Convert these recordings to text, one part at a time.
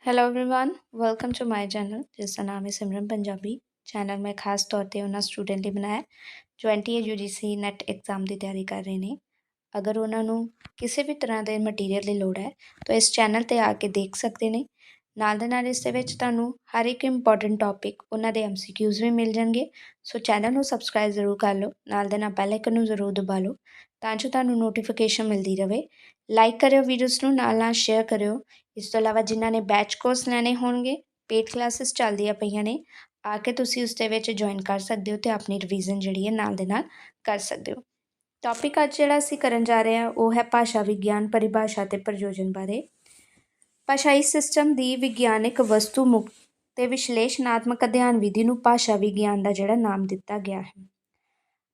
Hello everyone welcome to my channel जिसका नाम है सिमरन पंजाबी। चैनल मैं खास तौर पर उन्होंने स्टूडेंट ਲਈ ਬਣਾਇਆ ਜੋ ਐਨਟੀਏ ਯੂਜੀਸੀ ਨੈਟ एग्जाम ਦੀ ਤਿਆਰੀ ਕਰ ਰਹੇ ਨੇ। ਅਗਰ ਉਹਨਾਂ ਨੂੰ ਕਿਸੇ ਵੀ ਤਰ੍ਹਾਂ ਦੇ ਮਟੀਰੀਅਲ ਦੀ ਲੋੜ ਹੈ ਤਾਂ ਇਸ ਚੈਨਲ ਤੇ ਆ ਕੇ ਦੇਖ ਸਕਦੇ ਨੇ। ਨਾਲ ਦੇ ਨਾਲ ਇਸ ਦੇ ਵਿੱਚ ਤੁਹਾਨੂੰ ਹਰ ਇੱਕ ਇੰਪੋਰਟੈਂਟ ਟੌਪਿਕ ਉਹਨਾਂ ਦੇ ਐਮਸੀਕਿਊਜ਼ ਵੀ ਮਿਲ ਜਾਣਗੇ। ਸੋ ਚੈਨਲ ਨੂੰ ਸਬਸਕ੍ਰਾਈਬ ਜ਼ਰੂਰ ਕਰ ਲਓ, ਨਾਲ ਦੇ ਨਾਲ ਬੈਲ ਆਈਕਨ ਨੂੰ ਜ਼ਰੂਰ ਦਬਾ ਲਓ ਤਾਂ ਜੋ ਤੁਹਾਨੂੰ ਨੋਟੀਫਿਕੇਸ਼ਨ ਮਿਲਦੀ ਰਹੇ। ਲਾਈਕ ਕਰਿਓ ਵੀਡੀਓਜ਼ ਨੂੰ, ਨਾਲ ਨਾਲ ਸ਼ੇਅਰ ਕਰਿਓ। ਇਸ ਤੋਂ ਇਲਾਵਾ ਜਿਨ੍ਹਾਂ ਨੇ ਬੈਚ ਕੋਰਸ ਲੈਣੇ ਹੋਣਗੇ, ਪੇਡ ਕਲਾਸਿਸ ਚੱਲਦੀਆਂ ਪਈਆਂ ਨੇ, ਆ ਕੇ ਤੁਸੀਂ ਉਸ ਦੇ ਵਿੱਚ ਜੁਆਇਨ ਕਰ ਸਕਦੇ ਹੋ ਅਤੇ ਆਪਣੀ ਰਿਵੀਜ਼ਨ ਜਿਹੜੀ ਹੈ ਨਾਲ ਦੇ ਨਾਲ ਕਰ ਸਕਦੇ ਹੋ। ਟੌਪਿਕ ਅੱਜ ਜਿਹੜਾ ਅਸੀਂ ਕਰਨ ਜਾ ਰਹੇ ਹਾਂ ਉਹ ਹੈ ਭਾਸ਼ਾ ਵਿਗਿਆਨ, ਪਰਿਭਾਸ਼ਾ ਅਤੇ ਪ੍ਰਯੋਜਨ ਬਾਰੇ। ਭਾਸ਼ਾਈ ਸਿਸਟਮ ਦੀ ਵਿਗਿਆਨਿਕ ਵਸਤੂ ਮੁਕਤ ਅਤੇ ਵਿਸ਼ਲੇਸ਼ਣਾਤਮਕ ਅਧਿਐਨ ਵਿਧੀ ਨੂੰ ਭਾਸ਼ਾ ਵਿਗਿਆਨ ਦਾ ਜਿਹੜਾ ਨਾਮ ਦਿੱਤਾ ਗਿਆ ਹੈ।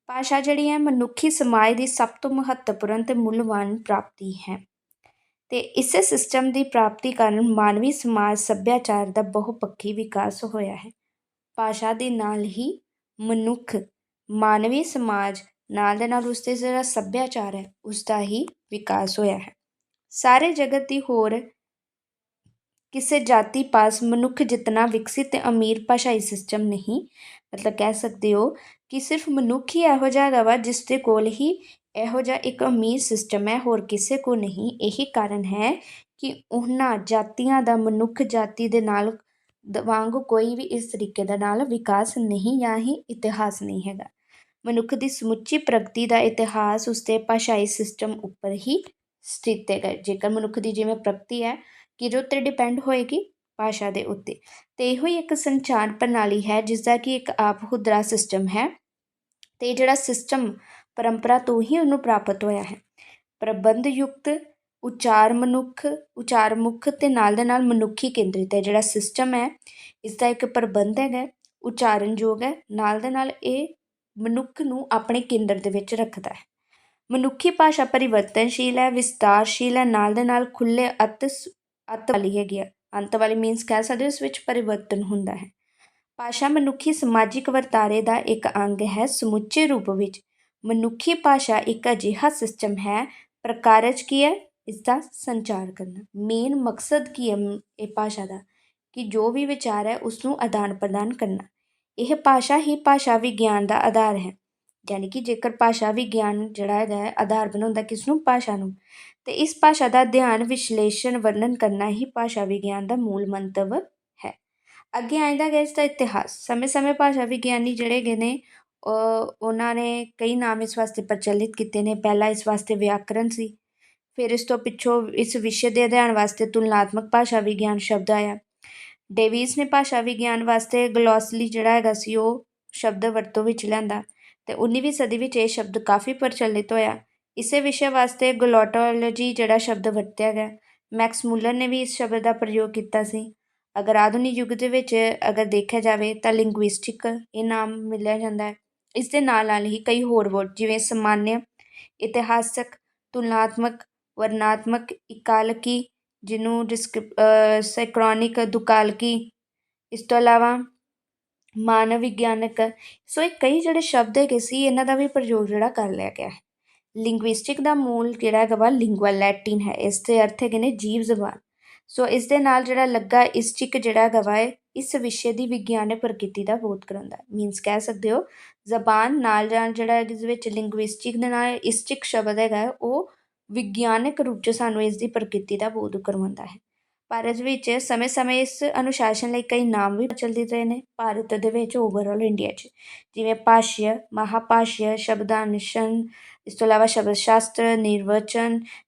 ਭਾਸ਼ਾ ਜਿਹੜੀ ਹੈ ਮਨੁੱਖੀ ਸਮਾਜ ਦੀ ਸਭ ਤੋਂ ਮਹੱਤਵਪੂਰਨ ਅਤੇ ਮੁੱਲਵਾਨ ਪ੍ਰਾਪਤੀ ਹੈ ਅਤੇ ਇਸੇ ਸਿਸਟਮ ਦੀ ਪ੍ਰਾਪਤੀ ਕਾਰਨ ਮਾਨਵੀ ਸਮਾਜ ਸੱਭਿਆਚਾਰ ਦਾ ਬਹੁਪੱਖੀ ਵਿਕਾਸ ਹੋਇਆ ਹੈ। ਭਾਸ਼ਾ ਦੇ ਨਾਲ ਹੀ ਮਨੁੱਖ ਮਾਨਵੀ ਸਮਾਜ ਨਾਲ ਦੇ ਨਾਲ ਉਸਦੇ ਜਿਹੜਾ ਸੱਭਿਆਚਾਰ ਹੈ ਉਸਦਾ ਹੀ ਵਿਕਾਸ ਹੋਇਆ ਹੈ। ਸਾਰੇ ਜਗਤ ਦੀ ਹੋਰ ਕਿਸੇ ਜਾਤੀ ਪਾਸ ਮਨੁੱਖ ਜਿਤਨਾ ਵਿਕਸਿਤ ਅਤੇ ਅਮੀਰ ਭਾਸ਼ਾਈ ਸਿਸਟਮ ਨਹੀਂ। ਮਤਲਬ ਕਹਿ ਸਕਦੇ ਹੋ ਕਿ ਸਿਰਫ ਮਨੁੱਖ ਹੀ ਇਹੋ ਜਿਹਾ ਹੈਗਾ ਵਾ ਜਿਸ ਦੇ ਕੋਲ ਹੀ ਇਹੋ ਜਿਹਾ ਇੱਕ ਅਮੀਰ ਸਿਸਟਮ ਹੈ, ਹੋਰ ਕਿਸੇ ਕੋਲ ਨਹੀਂ। ਇਹੀ ਕਾਰਨ ਹੈ ਕਿ ਉਹਨਾਂ ਜਾਤੀਆਂ ਦਾ ਮਨੁੱਖ ਜਾਤੀ ਦੇ ਨਾਲ ਵਾਂਗ ਕੋਈ ਵੀ ਇਸ ਤਰੀਕੇ ਦੇ ਨਾਲ ਵਿਕਾਸ ਨਹੀਂ ਜਾਂ ਹੀ ਇਤਿਹਾਸ ਨਹੀਂ ਹੈਗਾ। ਮਨੁੱਖ ਦੀ ਸਮੁੱਚੀ ਪ੍ਰਗਤੀ ਦਾ ਇਤਿਹਾਸ ਉਸਦੇ ਭਾਸ਼ਾਈ ਸਿਸਟਮ ਉੱਪਰ ਹੀ ਸਥਿਤ ਹੈਗਾ। ਜੇਕਰ ਮਨੁੱਖ ਦੀ ਜਿਵੇਂ ਪ੍ਰਗਤੀ ਹੈ ਕਿਹਦੇ ਉੱਤੇ ਡਿਪੈਂਡ ਹੋਏਗੀ? ਭਾਸ਼ਾ ਦੇ ਉੱਤੇ। ਅਤੇ ਇਹੋ ਹੀ ਇੱਕ ਸੰਚਾਰ ਪ੍ਰਣਾਲੀ ਹੈ ਜਿਸਦਾ ਕਿ ਇੱਕ ਆਪ ਹੁਦਰਾ ਸਿਸਟਮ ਹੈ ਅਤੇ ਜਿਹੜਾ ਸਿਸਟਮ ਪਰੰਪਰਾ ਤੋਂ ਹੀ ਉਹਨੂੰ ਪ੍ਰਾਪਤ ਹੋਇਆ ਹੈ। ਪ੍ਰਬੰਧ ਯੁਕਤ ਉਚਾਰ ਮੁੱਖ ਅਤੇ ਨਾਲ ਦੇ ਨਾਲ ਮਨੁੱਖੀ ਕੇਂਦਰਿਤ ਹੈ। ਜਿਹੜਾ ਸਿਸਟਮ ਹੈ ਇਸਦਾ ਇੱਕ ਪ੍ਰਬੰਧ ਹੈਗਾ, ਉਚਾਰਨਯੋਗ ਹੈ, ਨਾਲ ਦੇ ਨਾਲ ਇਹ ਮਨੁੱਖ ਨੂੰ ਆਪਣੇ ਕੇਂਦਰ ਦੇ ਵਿੱਚ ਰੱਖਦਾ ਹੈ। ਮਨੁੱਖੀ ਭਾਸ਼ਾ ਪਰਿਵਰਤਨਸ਼ੀਲ ਹੈ, ਵਿਸਤਾਰਸ਼ੀਲ ਹੈ, ਨਾਲ ਦੇ ਨਾਲ ਖੁੱਲ੍ਹੇ ਅੱਤ ਵਾਲੀ ਹੈਗੀ ਆ। ਅੰਤ ਵਾਲੀ ਮੀਨਸ ਕਹਿ ਸਕਦੇ ਹੋ ਇਸ ਵਿੱਚ ਪਰਿਵਰਤਨ ਹੁੰਦਾ ਹੈ। ਭਾਸ਼ਾ ਮਨੁੱਖੀ ਸਮਾਜਿਕ ਵਰਤਾਰੇ ਦਾ ਇੱਕ ਅੰਗ ਹੈ। ਸਮੁੱਚੇ ਰੂਪ ਵਿੱਚ ਮਨੁੱਖੀ ਭਾਸ਼ਾ ਇੱਕ ਅਜਿਹਾ ਸਿਸਟਮ ਹੈ। ਪ੍ਰਕਾਰਜ ਕੀ ਹੈ? ਇਸਦਾ ਸੰਚਾਰ ਕਰਨਾ। ਮੇਨ ਮਕਸਦ ਕੀ ਹੈ ਇਹ ਭਾਸ਼ਾ ਦਾ? ਕਿ ਜੋ ਵੀ ਵਿਚਾਰ ਹੈ ਉਸਨੂੰ ਆਦਾਨ ਪ੍ਰਦਾਨ ਕਰਨਾ। ਇਹ ਭਾਸ਼ਾ ਹੀ ਭਾਸ਼ਾ ਵਿਗਿਆਨ ਦਾ ਆਧਾਰ ਹੈ। ਯਾਨੀ ਕਿ ਜੇਕਰ ਭਾਸ਼ਾ ਵਿਗਿਆਨ ਜਿਹੜਾ ਹੈਗਾ ਹੈ ਆਧਾਰ ਬਣਾਉਂਦਾ ਕਿਸ ਨੂੰ? ਭਾਸ਼ਾ ਨੂੰ। ਅਤੇ ਇਸ ਭਾਸ਼ਾ ਦਾ ਅਧਿਐਨ, ਵਿਸ਼ਲੇਸ਼ਣ, ਵਰਣਨ ਕਰਨਾ ਹੀ ਭਾਸ਼ਾ ਵਿਗਿਆਨ ਦਾ ਮੂਲ ਮੰਤਵ ਹੈ। ਅੱਗੇ ਆਇਂਦਾ ਗਿਆ ਇਸਦਾ ਇਤਿਹਾਸ। ਸਮੇਂ ਸਮੇਂ ਭਾਸ਼ਾ ਵਿਗਿਆਨੀ ਜਿਹੜੇ ਹੈਗੇ ਨੇ ਉਹਨਾਂ ਨੇ ਕਈ ਨਾਮ ਇਸ ਵਾਸਤੇ ਪ੍ਰਚਲਿਤ ਕੀਤੇ ਨੇ। ਪਹਿਲਾਂ ਇਸ ਵਾਸਤੇ ਵਿਆਕਰਨ ਸੀ, ਫਿਰ ਇਸ ਤੋਂ ਪਿੱਛੋਂ ਇਸ ਵਿਸ਼ੇ ਦੇ ਅਧਿਐਨ ਵਾਸਤੇ ਤੁਲਨਾਤਮਕ ਭਾਸ਼ਾ ਵਿਗਿਆਨ ਸ਼ਬਦ ਆਇਆ। ਡੇਵਿਸ ਨੇ ਭਾਸ਼ਾ ਵਿਗਿਆਨ ਵਾਸਤੇ ਗਲੋਸਲੀ ਜਿਹੜਾ ਹੈਗਾ ਸੀ ਉਹ ਸ਼ਬਦ ਵਰਤੋਂ ਵਿੱਚ ਲਿਆਂਦਾ ਅਤੇ 19ਵੀਂ ਸਦੀ ਵਿੱਚ ਇਹ ਸ਼ਬਦ ਕਾਫੀ ਪ੍ਰਚਲਿਤ ਹੋਇਆ। ਇਸੇ ਵਿਸ਼ੇ ਵਾਸਤੇ ਗਲੋਟੋਲੋਜੀ ਜਿਹੜਾ ਸ਼ਬਦ ਵਰਤਿਆ ਗਿਆ। ਮੈਕਸ ਮੁਲਰ ਨੇ ਵੀ ਇਸ ਸ਼ਬਦ ਦਾ ਪ੍ਰਯੋਗ ਕੀਤਾ ਸੀ। ਅਗਰ ਆਧੁਨਿਕ ਯੁੱਗ ਦੇ ਵਿੱਚ ਅਗਰ ਦੇਖਿਆ ਜਾਵੇ ਤਾਂ ਲਿੰਗੁਇਸਟਿਕ ਇਹ ਨਾਮ ਮਿਲਿਆ ਜਾਂਦਾ ਹੈ। ਇਸ ਦੇ ਨਾਲ ਨਾਲ ਹੀ ਕਈ ਹੋਰ ਵਰਡ ਜਿਵੇਂ ਸਮਾਨਯ, ਇਤਿਹਾਸਕ, ਤੁਲਨਾਤਮਕ, ਵਰਣਨਾਤਮਕ, ਇਕਾਲਕੀ ਜਿਹਨੂੰ ਸੈਕ੍ਰੋਨਿਕ, ਦੁਕਾਲਕੀ, ਇਸ ਤੋਂ ਇਲਾਵਾ ਮਾਨਵ ਵਿਗਿਆਨਕ। ਸੋ ਇਹ ਕਈ ਜਿਹੜੇ ਸ਼ਬਦ ਹੈਗੇ ਸੀ ਇਹਨਾਂ ਦਾ ਵੀ ਪ੍ਰਯੋਗ ਜਿਹੜਾ ਕਰ ਲਿਆ ਗਿਆ ਹੈ। ਲਿੰਗੁਇਸਟਿਕ ਦਾ ਮੂਲ ਜਿਹੜਾ ਹੈਗਾ ਵਾ ਲਿੰਗੁਆ ਲੈਟਿਨ ਹੈ। ਇਸ ਦੇ ਅਰਥ ਹੈਗੇ ਨੇ ਜੀਵ ਜ਼ਬਾਨ। ਸੋ ਇਸ ਦੇ ਨਾਲ ਜਿਹੜਾ ਲੱਗਾ ਇਸਟਿਕ ਜਿਹੜਾ ਹੈਗਾ ਵਾ ਇਸ ਵਿਸ਼ੇ ਦੀ ਵਿਗਿਆਨਕ ਪ੍ਰਕਿਰਤੀ ਦਾ ਬੋਧ ਕਰਾਉਂਦਾ। ਮੀਨਸ ਕਹਿ ਸਕਦੇ ਹੋ ਜ਼ਬਾਨ ਨਾਲ ਜਿਹੜਾ ਇਸ ਵਿੱਚ ਲਿੰਗੁਇਸਟਿਕ ਦੇ ਨਾਲ ਇਸਟਿਕ ਸ਼ਬਦ ਹੈਗਾ ਉਹ ਵਿਗਿਆਨਕ ਰੂਪ 'ਚ ਸਾਨੂੰ ਇਸ ਦੀ ਪ੍ਰਕਿਰਤੀ ਦਾ ਬੋਧ ਕਰਵਾਉਂਦਾ ਹੈ। ਭਾਰਤ ਵਿੱਚ ਸਮੇਂ ਸਮੇਂ ਇਸ ਅਨੁਸ਼ਾਸਨ ਲਈ ਕਈ ਨਾਮ ਵੀ ਪ੍ਰਚਲਿਤ ਰਹੇ ਨੇ। ਭਾਰਤ ਦੇ ਵਿੱਚ ਓਵਰਆਲ ਇੰਡੀਆ 'ਚ ਜਿਵੇਂ ਭਾਸ਼ਯ, ਮਹਾਭਾਸ਼ਯ, ਸ਼ਬਦਾਨੁਸ਼ਾਸਨ, ਇਸ ਤੋਂ ਇਲਾਵਾ ਸ਼ਬਦ ਸ਼ਾਸਤਰ, ਨਿਰਵਚਨ,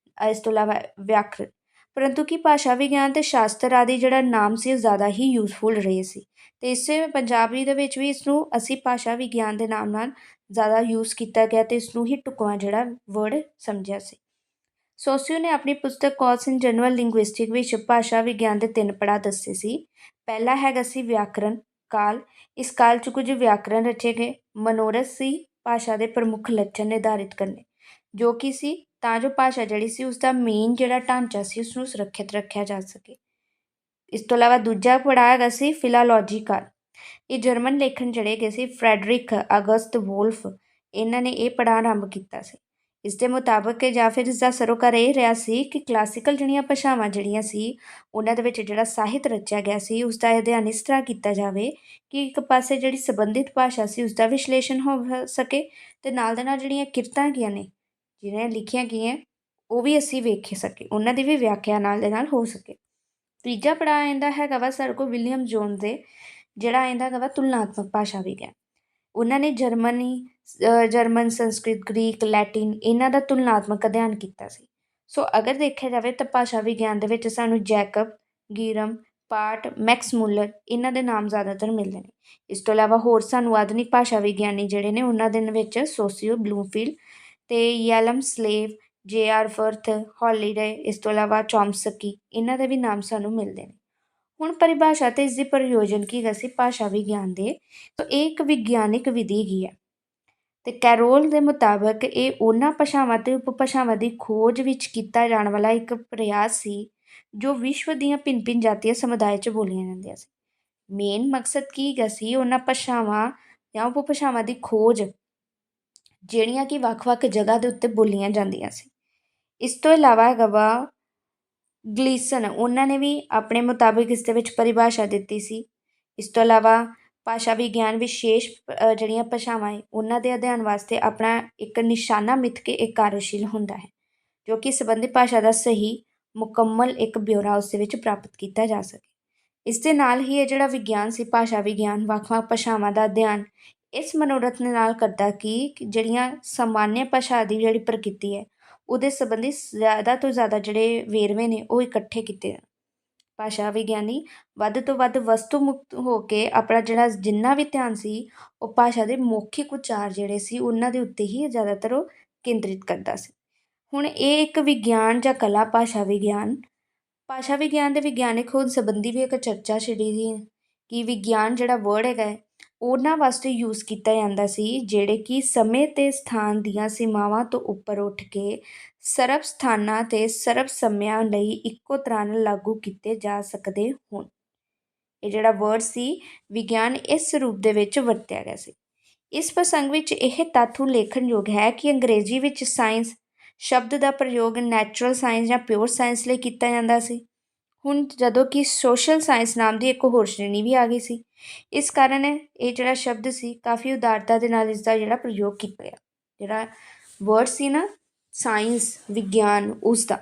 ਇਸ ਤੋਂ ਇਲਾਵਾ ਵਿਆਕਰਨ। ਪਰੰਤੂ ਕਿ ਭਾਸ਼ਾ ਵਿਗਿਆਨ ਅਤੇ ਸ਼ਾਸਤਰ ਆਦਿ ਜਿਹੜਾ ਨਾਮ ਸੀ ਉਹ ਜ਼ਿਆਦਾ ਹੀ ਯੂਜ਼ਫੁਲ ਰਹੇ ਸੀ ਅਤੇ ਇਸੇ ਪੰਜਾਬੀ ਦੇ ਵਿੱਚ ਵੀ ਇਸਨੂੰ ਅਸੀਂ ਭਾਸ਼ਾ ਵਿਗਿਆਨ ਦੇ ਨਾਮ ਨਾਲ ਜ਼ਿਆਦਾ ਯੂਜ਼ ਕੀਤਾ ਗਿਆ ਅਤੇ ਇਸਨੂੰ ਹੀ ਢੁਕਵਾਂ ਜਿਹੜਾ ਵਰਡ ਸਮਝਿਆ ਸੀ। ਸੋਸੀਓ ਨੇ ਆਪਣੀ ਪੁਸਤਕ ਕੋਰਸ ਇਨ ਜਨਰਲ ਲਿੰਗੁਇਸਟਿਕ ਵਿੱਚ ਭਾਸ਼ਾ ਵਿਗਿਆਨ ਦੇ 3 ਪੜਾਅ ਦੱਸੇ ਸੀ। ਪਹਿਲਾ ਹੈਗਾ ਸੀ ਵਿਆਕਰਨ ਕਾਲ। ਇਸ ਕਾਲ 'ਚ ਕੁਝ ਵਿਆਕਰਨ ਰਚੇ ਗਏ। ਮਨੋਰਥ ਸੀ ਭਾਸ਼ਾ ਦੇ ਪ੍ਰਮੁੱਖ ਲੱਛਣ ਨਿਰਧਾਰਿਤ ਕਰਨੇ, ਜੋ ਕਿ ਸੀ ਤਾਂ ਜੋ ਭਾਸ਼ਾ ਜਿਹੜੀ ਸੀ ਉਸਦਾ ਮੇਨ ਜਿਹੜਾ ਢਾਂਚਾ ਸੀ ਉਸਨੂੰ ਸੁਰੱਖਿਅਤ ਰੱਖਿਆ ਜਾ ਸਕੇ। ਇਸ ਤੋਂ ਇਲਾਵਾ ਦੂਜਾ ਪੜਾਅ ਹੈਗਾ ਸੀ ਫਿਲਾਲੋਜੀ ਕਾਲ। ਇਹ ਜਰਮਨ ਲੇਖਕ ਜਿਹੜੇ ਹੈਗੇ ਸੀ ਫਰੈਡਰਿਕ ਆਗਸਟ ਵੋਲਫ, ਇਹਨਾਂ ਨੇ ਇਹ ਪੜਾਅ ਆਰੰਭ ਕੀਤਾ ਸੀ। ਇਸ ਦੇ ਮੁਤਾਬਕ ਜਾਂ ਫਿਰ ਇਸ ਦਾ ਸਰੋਕਾਰ ਇਹ ਰਿਹਾ ਸੀ ਕਿ ਕਲਾਸੀਕਲ ਜਿਹੜੀਆਂ ਭਾਸ਼ਾਵਾਂ ਜਿਹੜੀਆਂ ਸੀ ਉਹਨਾਂ ਦੇ ਵਿੱਚ ਜਿਹੜਾ ਸਾਹਿਤ ਰਚਿਆ ਗਿਆ ਸੀ ਉਸ ਦਾ ਅਧਿਐਨ ਇਸ ਤਰ੍ਹਾਂ ਕੀਤਾ ਜਾਵੇ ਕਿ ਇੱਕ ਪਾਸੇ ਜਿਹੜੀ ਸੰਬੰਧਿਤ ਭਾਸ਼ਾ ਸੀ ਉਸ ਦਾ ਵਿਸ਼ਲੇਸ਼ਣ ਹੋ ਸਕੇ ਅਤੇ ਨਾਲ ਦੇ ਨਾਲ ਜਿਹੜੀਆਂ ਕਿਰਤਾਂ ਹੈਗੀਆਂ ਨੇ ਜਿਹੜੀਆਂ ਲਿਖੀਆਂ ਗਈਆਂ ਉਹ ਵੀ ਅਸੀਂ ਵੇਖ ਸਕੇ, ਉਹਨਾਂ ਦੀ ਵੀ ਵਿਆਖਿਆ ਨਾਲ ਦੇ ਨਾਲ ਹੋ ਸਕੇ। ਤੀਜਾ ਪੜਾਅ ਆਉਂਦਾ ਹੈਗਾ ਵਾ ਸਾਡੇ ਕੋਲ ਵਿਲੀਅਮ ਜੋਨਸ ਦੇ, ਜਿਹੜਾ ਆਉਂਦਾ ਹੈਗਾ ਵਾ ਤੁਲਨਾਤਮਕ ਭਾਸ਼ਾ ਵਿਗਿਆਨ। ਉਹਨਾਂ ਨੇ ਜਰਮਨ, ਸੰਸਕ੍ਰਿਤ, ਗ੍ਰੀਕ, ਲੈਟਿਨ ਇਹਨਾਂ ਦਾ ਤੁਲਨਾਤਮਕ ਅਧਿਐਨ ਕੀਤਾ ਸੀ। ਸੋ ਅਗਰ ਦੇਖਿਆ ਜਾਵੇ ਤਾਂ ਭਾਸ਼ਾ ਵਿਗਿਆਨ ਦੇ ਵਿੱਚ ਸਾਨੂੰ ਜੈਕਬ, ਗੀਰਮ, ਪਾਟ, ਮੈਕਸ ਮੁੱਲਰ ਇਹਨਾਂ ਦੇ ਨਾਮ ਜ਼ਿਆਦਾਤਰ ਮਿਲਦੇ ਨੇ। ਇਸ ਤੋਂ ਇਲਾਵਾ ਹੋਰ ਸਾਨੂੰ ਆਧੁਨਿਕ ਭਾਸ਼ਾ ਵਿਗਿਆਨੀ ਜਿਹੜੇ ਨੇ ਉਹਨਾਂ ਦੇ ਵਿੱਚ ਸੋਸੀਓ, ਬਲੂਮਫੀਲਡ ਅਤੇ ਯੈਲਮ ਸਲੇਵ, J.R. ਵਰਥ, ਹੌਲੀਡੇ, ਇਸ ਤੋਂ ਇਲਾਵਾ ਚੌਮਸਕੀ ਇਹਨਾਂ ਦੇ ਵੀ ਨਾਮ ਸਾਨੂੰ ਮਿਲਦੇ ਨੇ। ਹੁਣ ਪਰਿਭਾਸ਼ਾ ਅਤੇ ਇਸ ਦੀ ਪ੍ਰਯੋਜਨ ਕੀ ਹੈਗਾ ਸੀ ਭਾਸ਼ਾ ਵਿਗਿਆਨ ਦੇ, ਤਾਂ ਇਹ ਇੱਕ ਵਿਗਿਆਨਿਕ ਵਿਧੀ ਹੈਗੀ ਹੈ ਅਤੇ ਕੈਰੋਲ ਦੇ ਮੁਤਾਬਕ ਇਹ ਉਹਨਾਂ ਭਾਸ਼ਾਵਾਂ ਅਤੇ ਉਪਭਾਸ਼ਾਵਾਂ ਦੀ ਖੋਜ ਵਿੱਚ ਕੀਤਾ ਜਾਣ ਵਾਲਾ ਇੱਕ ਪ੍ਰਯਾਸ ਸੀ ਜੋ ਵਿਸ਼ਵ ਦੀਆਂ ਭਿੰਨ ਜਾਤੀय ਸਮੁਦਾਇ 'ਚ ਬੋਲੀਆਂ ਜਾਂਦੀਆਂ ਸੀ। ਮੇਨ ਮਕਸਦ ਕੀ ਹੈਗਾ ਸੀ ਉਹਨਾਂ ਭਾਸ਼ਾਵਾਂ ਜਾਂ ਉਪਭਾਸ਼ਾਵਾਂ ਦੀ ਖੋਜ ਜਿਹੜੀਆਂ ਕਿ ਵੱਖ-ਵੱਖ ਜਗ੍ਹਾ ਦੇ ਉੱਤੇ ਬੋਲੀਆਂ ਜਾਂਦੀਆਂ ਸੀ। ਇਸ ਤੋਂ ਇਲਾਵਾ ਹੈਗਾ ਵਾ ਗਲੀਸਨ, ਉਹਨਾਂ ਨੇ ਵੀ ਆਪਣੇ ਮੁਤਾਬਿਕ ਇਸ ਦੇ ਵਿੱਚ ਪਰਿਭਾਸ਼ਾ ਦਿੱਤੀ ਸੀ। ਇਸ ਤੋਂ ਇਲਾਵਾ ਭਾਸ਼ਾ ਵਿਗਿਆਨ ਵਿਸ਼ੇਸ਼ ਜਿਹੜੀਆਂ ਭਾਸ਼ਾਵਾਂ ਹੈ ਉਹਨਾਂ ਦੇ ਅਧਿਐਨ ਵਾਸਤੇ ਆਪਣਾ ਇੱਕ ਨਿਸ਼ਾਨਾ ਮਿੱਥ ਕੇ ਇੱਕ ਕਾਰਜਸ਼ੀਲ ਹੁੰਦਾ ਹੈ ਜੋ ਕਿ ਸੰਬੰਧਿਤ ਭਾਸ਼ਾ ਦਾ ਸਹੀ ਮੁਕੰਮਲ ਇੱਕ ਬਿਊਰਾ ਉਸ ਦੇ ਵਿੱਚ ਪ੍ਰਾਪਤ ਕੀਤਾ ਜਾ ਸਕੇ। ਇਸ ਦੇ ਨਾਲ ਹੀ ਇਹ ਜਿਹੜਾ ਵਿਗਿਆਨ ਸੀ ਭਾਸ਼ਾ ਵਿਗਿਆਨ ਵੱਖ-ਵੱਖ ਭਾਸ਼ਾਵਾਂ ਦਾ ਅਧਿਐਨ ਇਸ ਮਨੋਰਥ ਦੇ ਨਾਲ ਕਰਦਾ ਕਿ ਜਿਹੜੀਆਂ ਸਮਾਨਯ ਭਾਸ਼ਾ ਦੀ ਜਿਹੜੀ ਪ੍ਰਕਿਰਤੀ ਹੈ ਉਹਦੇ ਸੰਬੰਧੀ ਜ਼ਿਆਦਾ ਤੋਂ ਜ਼ਿਆਦਾ ਜਿਹੜੇ ਵੇਰਵੇ ਨੇ ਉਹ ਇਕੱਠੇ ਕੀਤੇ ਜਾਣ। ਭਾਸ਼ਾ ਵਿਗਿਆਨੀ ਵੱਧ ਤੋਂ ਵੱਧ ਵਸਤੂ ਮੁਕਤ ਹੋ ਕੇ ਆਪਣਾ ਜਿਹੜਾ ਜਿੰਨਾ ਵੀ ਧਿਆਨ ਸੀ ਉਹ ਭਾਸ਼ਾ ਦੇ ਮੌਖਿਕ ਉਚਾਰ ਜਿਹੜੇ ਸੀ ਉਹਨਾਂ ਦੇ ਉੱਤੇ ਹੀ ਜ਼ਿਆਦਾਤਰ ਉਹ ਕੇਂਦਰਿਤ ਕਰਦਾ ਸੀ। ਹੁਣ ਇਹ ਇੱਕ ਵਿਗਿਆਨ ਜਾਂ ਕਲਾ ਭਾਸ਼ਾ ਵਿਗਿਆਨ ਦੇ ਵਿਗਿਆਨਿਕ ਖੋਜ ਸੰਬੰਧੀ ਵੀ ਇੱਕ ਚਰਚਾ ਛਿੜੀ ਸੀ ਕਿ ਵਿਗਿਆਨ ਜਿਹੜਾ ਵਰਡ ਹੈਗਾ ਉਹਨਾਂ ਵਾਸਤੇ ਯੂਜ਼ ਕੀਤਾ ਜਾਂਦਾ ਸੀ ਜਿਹੜੇ ਕਿ ਸਮੇਂ ਅਤੇ ਸਥਾਨ ਦੀਆਂ ਸੀਮਾਵਾਂ ਤੋਂ ਉੱਪਰ ਉੱਠ ਕੇ ਸਰਬ ਸਥਾਨਾਂ ਅਤੇ ਸਰਬ ਸਮਿਆਂ ਲਈ ਇੱਕੋ ਤਰ੍ਹਾਂ ਨਾਲ ਲਾਗੂ ਕੀਤੇ ਜਾ ਸਕਦੇ ਹੋਣ। ਇਹ ਜਿਹੜਾ ਵਰਡ ਸੀ ਵਿਗਿਆਨ ਇਸ ਰੂਪ ਦੇ ਵਿੱਚ ਵਰਤਿਆ ਗਿਆ ਸੀ। ਇਸ ਪ੍ਰਸੰਗ ਵਿੱਚ ਇਹ ਤੱਥ ਉਲੇਖਣਯੋਗ ਹੈ ਕਿ ਅੰਗਰੇਜ਼ੀ ਵਿੱਚ ਸਾਇੰਸ ਸ਼ਬਦ ਦਾ ਪ੍ਰਯੋਗ ਨੈਚੁਰਲ ਸਾਇੰਸ ਜਾਂ ਪਿਓਰ ਸਾਇੰਸ ਲਈ ਕੀਤਾ ਜਾਂਦਾ ਸੀ। ਹੁਣ ਜਦੋਂ ਕਿ ਸੋਸ਼ਲ ਸਾਇੰਸ ਨਾਮ ਦੀ ਇੱਕ ਹੋਰ ਸ਼੍ਰੇਣੀ ਵੀ ਆ ਗਈ ਸੀ, ਇਸ ਕਾਰਨ ਇਹ ਜਿਹੜਾ ਸ਼ਬਦ ਸੀ ਕਾਫੀ ਉਦਾਰਤਾ ਦੇ ਨਾਲ ਇਸ ਦਾ ਜਿਹੜਾ ਪ੍ਰਯੋਗ ਕੀਤਾ ਗਿਆ। ਜਿਹੜਾ ਵਰਡ ਸੀ ਨਾ ਸਾਇੰਸ ਵਿਗਿਆਨ ਉਸ ਦਾ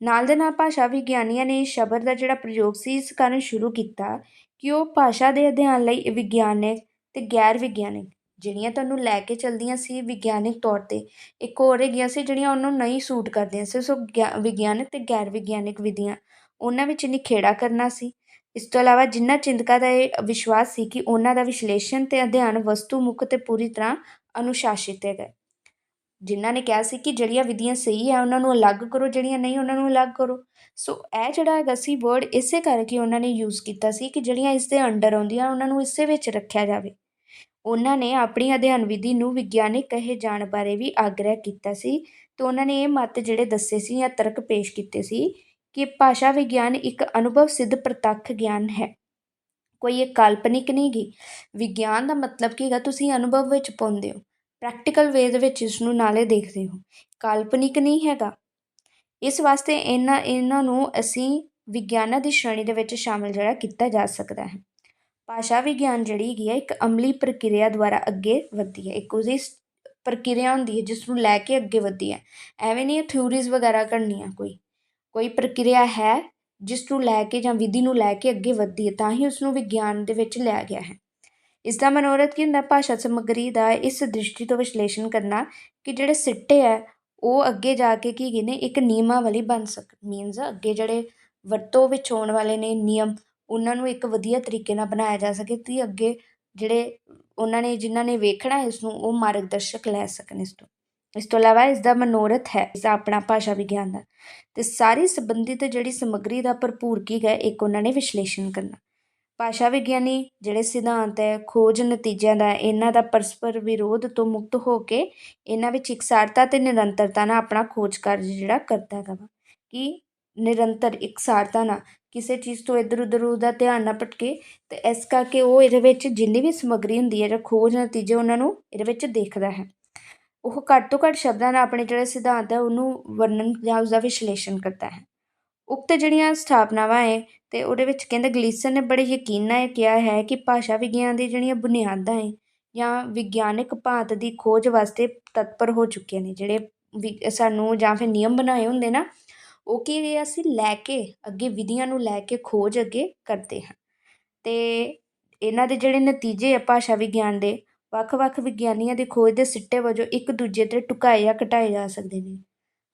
ਨਾਲ ਦੇ ਨਾਲ ਭਾਸ਼ਾ ਵਿਗਿਆਨੀਆਂ ਨੇ ਇਸ ਸ਼ਬਦ ਦਾ ਜਿਹੜਾ ਪ੍ਰਯੋਗ ਸੀ ਇਸ ਕਾਰਨ ਸ਼ੁਰੂ ਕੀਤਾ ਕਿ ਉਹ ਭਾਸ਼ਾ ਦੇ ਅਧਿਐਨ ਲਈ ਵਿਗਿਆਨਿਕ ਅਤੇ ਗੈਰ ਵਿਗਿਆਨਿਕ ਜਿਹੜੀਆਂ ਤੁਹਾਨੂੰ ਲੈ ਕੇ ਚਲਦੀਆਂ ਸੀ ਵਿਗਿਆਨਿਕ ਤੌਰ 'ਤੇ, ਇੱਕ ਹੋਰ ਹੈਗੀਆਂ ਸੀ ਜਿਹੜੀਆਂ ਉਹਨੂੰ ਨਹੀਂ ਸੂਟ ਕਰਦੀਆਂ ਸੀ। ਸੋ ਵਿਗਿਆਨਿਕ ਅਤੇ ਗੈਰ ਵਿਗਿਆਨਿਕ ਵਿਧੀਆਂ ਉਹਨਾਂ ਵਿੱਚ ਨਿਖੇੜਾ ਕਰਨਾ ਸੀ। ਇਸ ਤੋਂ ਇਲਾਵਾ ਜਿਨ੍ਹਾਂ ਚਿੰਤਕਾਂ ਦਾ ਇਹ ਵਿਸ਼ਵਾਸ ਸੀ ਕਿ ਉਹਨਾਂ ਦਾ ਵਿਸ਼ਲੇਸ਼ਣ ਅਤੇ ਅਧਿਐਨ ਵਸਤੂ ਮੁੱਖ ਅਤੇ ਪੂਰੀ ਤਰ੍ਹਾਂ ਅਨੁਸ਼ਾਸਿਤ ਹੈਗਾ। ਜਿਨ੍ਹਾਂ ਨੇ ਕਿਹਾ ਸੀ ਕਿ ਜਿਹੜੀਆਂ ਵਿਧੀਆਂ ਸਹੀ ਹੈ ਉਹਨਾਂ ਨੂੰ ਅਲੱਗ ਕਰੋ, ਜਿਹੜੀਆਂ ਨਹੀਂ ਉਹਨਾਂ ਨੂੰ ਅਲੱਗ ਕਰੋ। ਸੋ ਇਹ ਜਿਹੜਾ ਹੈਗਾ ਸੀ ਵਰਡ ਇਸੇ ਕਰਕੇ ਉਹਨਾਂ ਨੇ ਯੂਜ਼ ਕੀਤਾ ਸੀ ਕਿ ਜਿਹੜੀਆਂ ਇਸ ਦੇ ਅੰਡਰ ਆਉਂਦੀਆਂ ਉਹਨਾਂ ਨੂੰ ਇਸੇ ਵਿੱਚ ਰੱਖਿਆ ਜਾਵੇ। ਉਹਨਾਂ ਨੇ ਆਪਣੀ ਅਧਿਐਨ ਵਿਧੀ ਨੂੰ ਵਿਗਿਆਨਿਕ ਕਹੇ ਜਾਣ ਬਾਰੇ ਵੀ ਆਗ੍ਰਹਿ ਕੀਤਾ ਸੀ ਅਤੇ ਉਹਨਾਂ ਨੇ ਇਹ ਮੱਤ ਜਿਹੜੇ ਦੱਸੇ ਸੀ ਜਾਂ ਤਰਕ ਪੇਸ਼ ਕੀਤੇ ਸੀ ਕਿ ਭਾਸ਼ਾ ਵਿਗਿਆਨ ਇੱਕ ਅਨੁਭਵ ਸਿੱਧ ਪ੍ਰਤੱਖ ਗਿਆਨ ਹੈ, ਕੋਈ ਇਹ ਕਾਲਪਨਿਕ ਨਹੀਂ ਗੀ। ਵਿਗਿਆਨ ਦਾ ਮਤਲਬ ਕੀ ਹੈਗਾ ਤੁਸੀਂ ਅਨੁਭਵ ਵਿੱਚ ਪਾਉਂਦੇ ਹੋ, ਪ੍ਰੈਕਟੀਕਲ ਵੇ ਦੇ ਵਿੱਚ ਇਸ ਨੂੰ ਨਾਲੇ ਦੇਖਦੇ ਹੋ, ਕਾਲਪਨਿਕ ਨਹੀਂ ਹੈਗਾ। ਇਸ ਵਾਸਤੇ ਇਹਨਾਂ ਨੂੰ ਅਸੀਂ ਵਿਗਿਆਨਾਂ ਦੀ ਸ਼੍ਰੇਣੀ ਦੇ ਵਿੱਚ ਸ਼ਾਮਿਲ ਜਿਹੜਾ ਕੀਤਾ ਜਾ ਸਕਦਾ ਹੈ। ਭਾਸ਼ਾ ਵਿਗਿਆਨ ਜਿਹੜੀ ਹੈਗੀ ਹੈ ਇੱਕ ਅਮਲੀ ਪ੍ਰਕਿਰਿਆ ਦੁਆਰਾ ਅੱਗੇ ਵਧਦੀ ਹੈ, ਇੱਕ ਉਹਦੀ ਪ੍ਰਕਿਰਿਆ ਹੁੰਦੀ ਹੈ ਜਿਸ ਨੂੰ ਲੈ ਕੇ ਅੱਗੇ ਵਧਦੀ ਹੈ। ਐਵੇਂ ਨਹੀਂ ਥਿਊਰੀਜ਼ ਵਗੈਰਾ ਕਰਨੀਆਂ, ਕੋਈ ਪ੍ਰਕਿਰਿਆ ਹੈ ਜਿਸ ਨੂੰ ਲੈ ਕੇ ਜਾਂ ਵਿਧੀ ਨੂੰ ਲੈ ਕੇ ਅੱਗੇ ਵਧਦੀ ਹੈ, ਤਾਂ ਹੀ ਉਸਨੂੰ ਵਿਗਿਆਨ ਦੇ ਵਿੱਚ ਲਿਆ ਗਿਆ ਹੈ। ਇਸ ਦਾ ਮਨੋਰਥ ਕੀ ਹੁੰਦਾ ਭਾਸ਼ਾ ਸਮੱਗਰੀ ਦਾ ਇਸ ਦ੍ਰਿਸ਼ਟੀ ਤੋਂ ਵਿਸ਼ਲੇਸ਼ਣ ਕਰਨਾ ਕਿ ਜਿਹੜੇ ਸਿੱਟੇ ਹੈ ਉਹ ਅੱਗੇ ਜਾ ਕੇ ਕੀ ਹੈਗੇ ਨੇ ਇੱਕ ਨਿਯਮਾਵਲੀ ਬਣ ਸਕਣ। ਮੀਨਸ ਅੱਗੇ ਜਿਹੜੇ ਵਰਤੋਂ ਵਿੱਚ ਆਉਣ ਵਾਲੇ ਨੇ ਨਿਯਮ ਉਹਨਾਂ ਨੂੰ ਇੱਕ ਵਧੀਆ ਤਰੀਕੇ ਨਾਲ ਬਣਾਇਆ ਜਾ ਸਕੇ ਅਤੇ ਅੱਗੇ ਜਿਹੜੇ ਜਿਨ੍ਹਾਂ ਨੇ ਵੇਖਣਾ ਇਸ ਨੂੰ ਉਹ ਮਾਰਗਦਰਸ਼ਕ ਲੈ ਸਕਣ ਇਸ ਤੋਂ ਇਲਾਵਾ ਇਸ ਦਾ ਮਨੋਰਥ ਹੈ ਇਸਦਾ ਆਪਣਾ ਭਾਸ਼ਾ ਵਿਗਿਆਨ ਦਾ ਅਤੇ ਸਾਰੀ ਸੰਬੰਧਿਤ ਜਿਹੜੀ ਸਮੱਗਰੀ ਦਾ ਭਰਪੂਰ ਕੀ ਹੈ ਇੱਕ ਉਹਨਾਂ ਨੇ ਵਿਸ਼ਲੇਸ਼ਣ ਕਰਨਾ। ਭਾਸ਼ਾ ਵਿਗਿਆਨੀ ਜਿਹੜੇ ਸਿਧਾਂਤ ਹੈ ਖੋਜ ਨਤੀਜਿਆਂ ਦਾ ਇਹਨਾਂ ਦਾ ਪਰਸਪਰ ਵਿਰੋਧ ਤੋਂ ਮੁਕਤ ਹੋ ਕੇ ਇਹਨਾਂ ਵਿੱਚ ਇਕਸਾਰਤਾ ਅਤੇ ਨਿਰੰਤਰਤਾ ਨਾਲ ਆਪਣਾ ਖੋਜ ਕਾਰਜ ਜਿਹੜਾ ਕਰਦਾ ਹੈਗਾ ਵਾ ਕਿ ਨਿਰੰਤਰ ਇਕਸਾਰਤਾ ਨਾਲ ਕਿਸੇ ਚੀਜ਼ ਤੋਂ ਇੱਧਰ ਉੱਧਰ ਉਹਦਾ ਧਿਆਨ ਨਾ ਭਟਕੇ ਅਤੇ ਇਸ ਕਰਕੇ ਉਹ ਇਹਦੇ ਵਿੱਚ ਜਿੰਨੀ ਵੀ ਸਮੱਗਰੀ ਹੁੰਦੀ ਹੈ ਜਾਂ ਖੋਜ ਨਤੀਜੇ ਉਹਨਾਂ ਨੂੰ ਇਹਦੇ ਵਿੱਚ ਦੇਖਦਾ ਹੈ। ਉਹ ਘੱਟ ਤੋਂ ਘੱਟ ਸ਼ਬਦਾਂ ਨਾਲ ਆਪਣੇ ਜਿਹੜੇ ਸਿਧਾਂਤ ਹੈ ਉਹਨੂੰ ਵਰਣਨ ਜਾਂ ਉਸਦਾ ਵਿਸ਼ਲੇਸ਼ਣ ਕਰਦਾ ਹੈ। ਉਕਤ ਜਿਹੜੀਆਂ ਸਥਾਪਨਾਵਾਂ ਹੈ ਅਤੇ ਉਹਦੇ ਵਿੱਚ ਕਹਿੰਦੇ ਗਲੀਸਨ ਨੇ ਬੜੇ ਯਕੀਨ ਨਾਲ ਇਹ ਕਿਹਾ ਹੈ ਕਿ ਭਾਸ਼ਾ ਵਿਗਿਆਨ ਦੀ ਜਿਹੜੀਆਂ ਬੁਨਿਆਦਾਂ ਹੈ ਜਾਂ ਵਿਗਿਆਨਿਕ ਭਾਂਤ ਦੀ ਖੋਜ ਵਾਸਤੇ ਤਤਪਰ ਹੋ ਚੁੱਕੇ ਨੇ। ਜਿਹੜੇ ਸਾਨੂੰ ਜਾਂ ਫਿਰ ਨਿਯਮ ਬਣਾਏ ਹੁੰਦੇ ਨਾ, ਉਹ ਕੀ ਅਸੀਂ ਲੈ ਕੇ ਅੱਗੇ ਵਿਧੀਆਂ ਨੂੰ ਲੈ ਕੇ ਖੋਜ ਅੱਗੇ ਕਰਦੇ ਹਾਂ। ਅਤੇ ਇਹਨਾਂ ਦੇ ਜਿਹੜੇ ਨਤੀਜੇ ਆ ਭਾਸ਼ਾ ਵਿਗਿਆਨ ਦੇ, ਵੱਖ ਵੱਖ ਵਿਗਿਆਨੀਆਂ ਦੀ ਖੋਜ ਦੇ ਸਿੱਟੇ ਵਜੋਂ ਇੱਕ ਦੂਜੇ 'ਤੇ ਢੁਕਾਏ ਜਾਂ ਘਟਾਏ ਜਾ ਸਕਦੇ ਨੇ।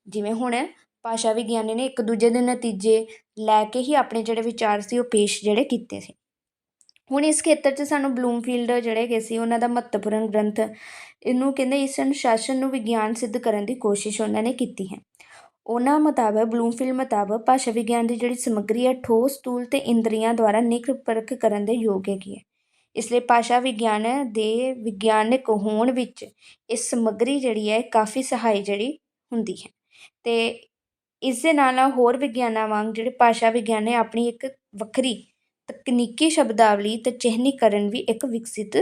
ਜਿਵੇਂ ਹੁਣ ਭਾਸ਼ਾ ਵਿਗਿਆਨੀ ਨੇ ਇੱਕ ਦੂਜੇ ਦੇ ਨਤੀਜੇ ਲੈ ਕੇ ਹੀ ਆਪਣੇ ਜਿਹੜੇ ਵਿਚਾਰ ਸੀ ਉਹ ਪੇਸ਼ ਜਿਹੜੇ ਕੀਤੇ ਸੀ। ਹੁਣ ਇਸ ਖੇਤਰ 'ਚ ਸਾਨੂੰ ਬਲੂਮਫੀਲਡ ਜਿਹੜੇ ਹੈਗੇ ਸੀ ਉਹਨਾਂ ਦਾ ਮਹੱਤਵਪੂਰਨ ਗ੍ਰੰਥ, ਇਹਨੂੰ ਕਹਿੰਦੇ ਇਸ ਅਨੁਸ਼ਾਸਨ ਨੂੰ ਵਿਗਿਆਨ ਸਿੱਧ ਕਰਨ ਦੀ ਕੋਸ਼ਿਸ਼ ਉਹਨਾਂ ਨੇ ਕੀਤੀ ਹੈ। ਉਹਨਾਂ ਮੁਤਾਬਕ ਬਲੂਮਫੀਲਡ ਮੁਤਾਬਕ ਭਾਸ਼ਾ ਵਿਗਿਆਨ ਦੀ ਜਿਹੜੀ ਸਮੱਗਰੀ ਹੈ ਠੋਸ, ਸਥੂਲ ਅਤੇ ਇੰਦਰੀਆਂ ਦੁਆਰਾ ਨਿਖ ਪਰਖ ਕਰਨ ਦੇ ਯੋਗ ਹੈਗੀ ਹੈ। ਇਸ ਲਈ ਭਾਸ਼ਾ ਵਿਗਿਆਨ ਦੇ ਵਿਗਿਆਨਿਕ ਹੋਣ ਵਿੱਚ ਇਸ ਸਮੱਗਰੀ ਜਿਹੜੀ ਹੈ ਕਾਫੀ ਸਹਾਈ ਜਿਹੜੀ ਹੁੰਦੀ ਹੈ। ਅਤੇ ਇਸ ਦੇ ਨਾਲ ਨਾਲ ਹੋਰ ਵਿਗਿਆਨਾਂ ਵਾਂਗ ਜਿਹੜੇ ਭਾਸ਼ਾ ਵਿਗਿਆਨ ਨੇ ਆਪਣੀ ਇੱਕ ਵੱਖਰੀ ਤਕਨੀਕੀ ਸ਼ਬਦਾਵਲੀ ਅਤੇ ਚਿਹਨੀਕਰਨ ਵੀ ਇੱਕ ਵਿਕਸਿਤ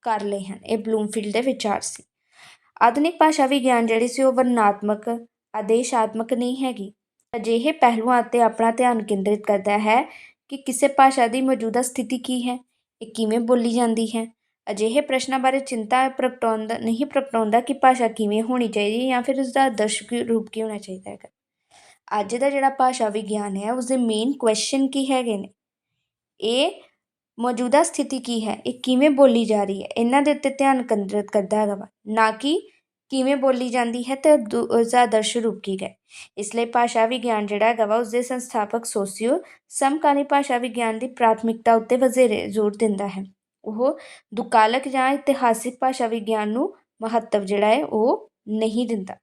ਕਰ ਲਏ ਹਨ। ਇਹ ਬਲੂਮਫੀਲਡ ਦੇ ਵਿਚਾਰ ਸੀ। ਆਧੁਨਿਕ ਭਾਸ਼ਾ ਵਿਗਿਆਨ ਜਿਹੜੀ ਸੀ ਉਹ ਵਰਣਨਾਤਮਕ, ਆਦੇਸ਼ਾਤਮਕ ਨਹੀਂ ਹੈਗੀ। ਅਜਿਹੇ ਪਹਿਲੂਆਂ 'ਤੇ ਆਪਣਾ ਧਿਆਨ ਕੇਂਦਰਿਤ ਕਰਦਾ ਹੈ ਕਿ ਕਿਸੇ ਭਾਸ਼ਾ ਦੀ ਮੌਜੂਦਾ ਸਥਿਤੀ ਕੀ ਹੈ, ਇਹ ਕਿਵੇਂ ਬੋਲੀ ਜਾਂਦੀ ਹੈ। ਅਜਿਹੇ ਪ੍ਰਸ਼ਨਾਂ ਬਾਰੇ ਚਿੰਤਾ ਨਹੀਂ ਪ੍ਰਗਟਾਉਂਦਾ ਕਿ ਭਾਸ਼ਾ ਕਿਵੇਂ ਹੋਣੀ ਚਾਹੀਦੀ ਜਾਂ ਫਿਰ ਉਸਦਾ ਆਦਰਸ਼ ਰੂਪ ਕੀ ਹੋਣਾ ਚਾਹੀਦਾ ਹੈਗਾ। ਅੱਜ ਦਾ ਜਿਹੜਾ ਭਾਸ਼ਾ ਵਿਗਿਆਨ ਹੈ ਉਸਦੇ ਮੇਨ ਕੁਐਸਚਨ ਕੀ ਹੈਗੇ ਨੇ, ਇਹ ਮੌਜੂਦਾ ਸਥਿਤੀ ਕੀ ਹੈ, ਇਹ ਕਿਵੇਂ ਬੋਲੀ ਜਾ ਰਹੀ ਹੈ, ਇਹਨਾਂ ਦੇ ਉੱਤੇ ਧਿਆਨ ਕੇਂਦਰਿਤ ਕਰਦਾ ਹੈਗਾ ਵਾ, ਨਾ ਕਿ ਕਿਵੇਂ ਬੋਲੀ ਜਾਂਦੀ ਹੈ ਅਤੇ ਉਸਦਾ ਆਦਰਸ਼ ਰੂਪ ਕੀ ਹੈ। ਇਸ ਲਈ ਭਾਸ਼ਾ ਵਿਗਿਆਨ ਜਿਹੜਾ ਹੈਗਾ ਵਾ ਉਸਦੇ ਸੰਸਥਾਪਕ ਸੋਸੀਓ ਸਮਕਾਲੀ ਭਾਸ਼ਾ ਵਿਗਿਆਨ ਦੀ ਪ੍ਰਾਥਮਿਕਤਾ ਉੱਤੇ ਵਧੇਰੇ ਜ਼ੋਰ ਦਿੰਦਾ ਹੈ। ਉਹ ਦੁਕਾਲਕ ਜਾਂ ਇਤਿਹਾਸਿਕ ਭਾਸ਼ਾ ਵਿਗਿਆਨ ਨੂੰ ਮਹੱਤਵ ਜਿਹੜਾ ਹੈ ਉਹ ਨਹੀਂ ਦਿੰਦਾ।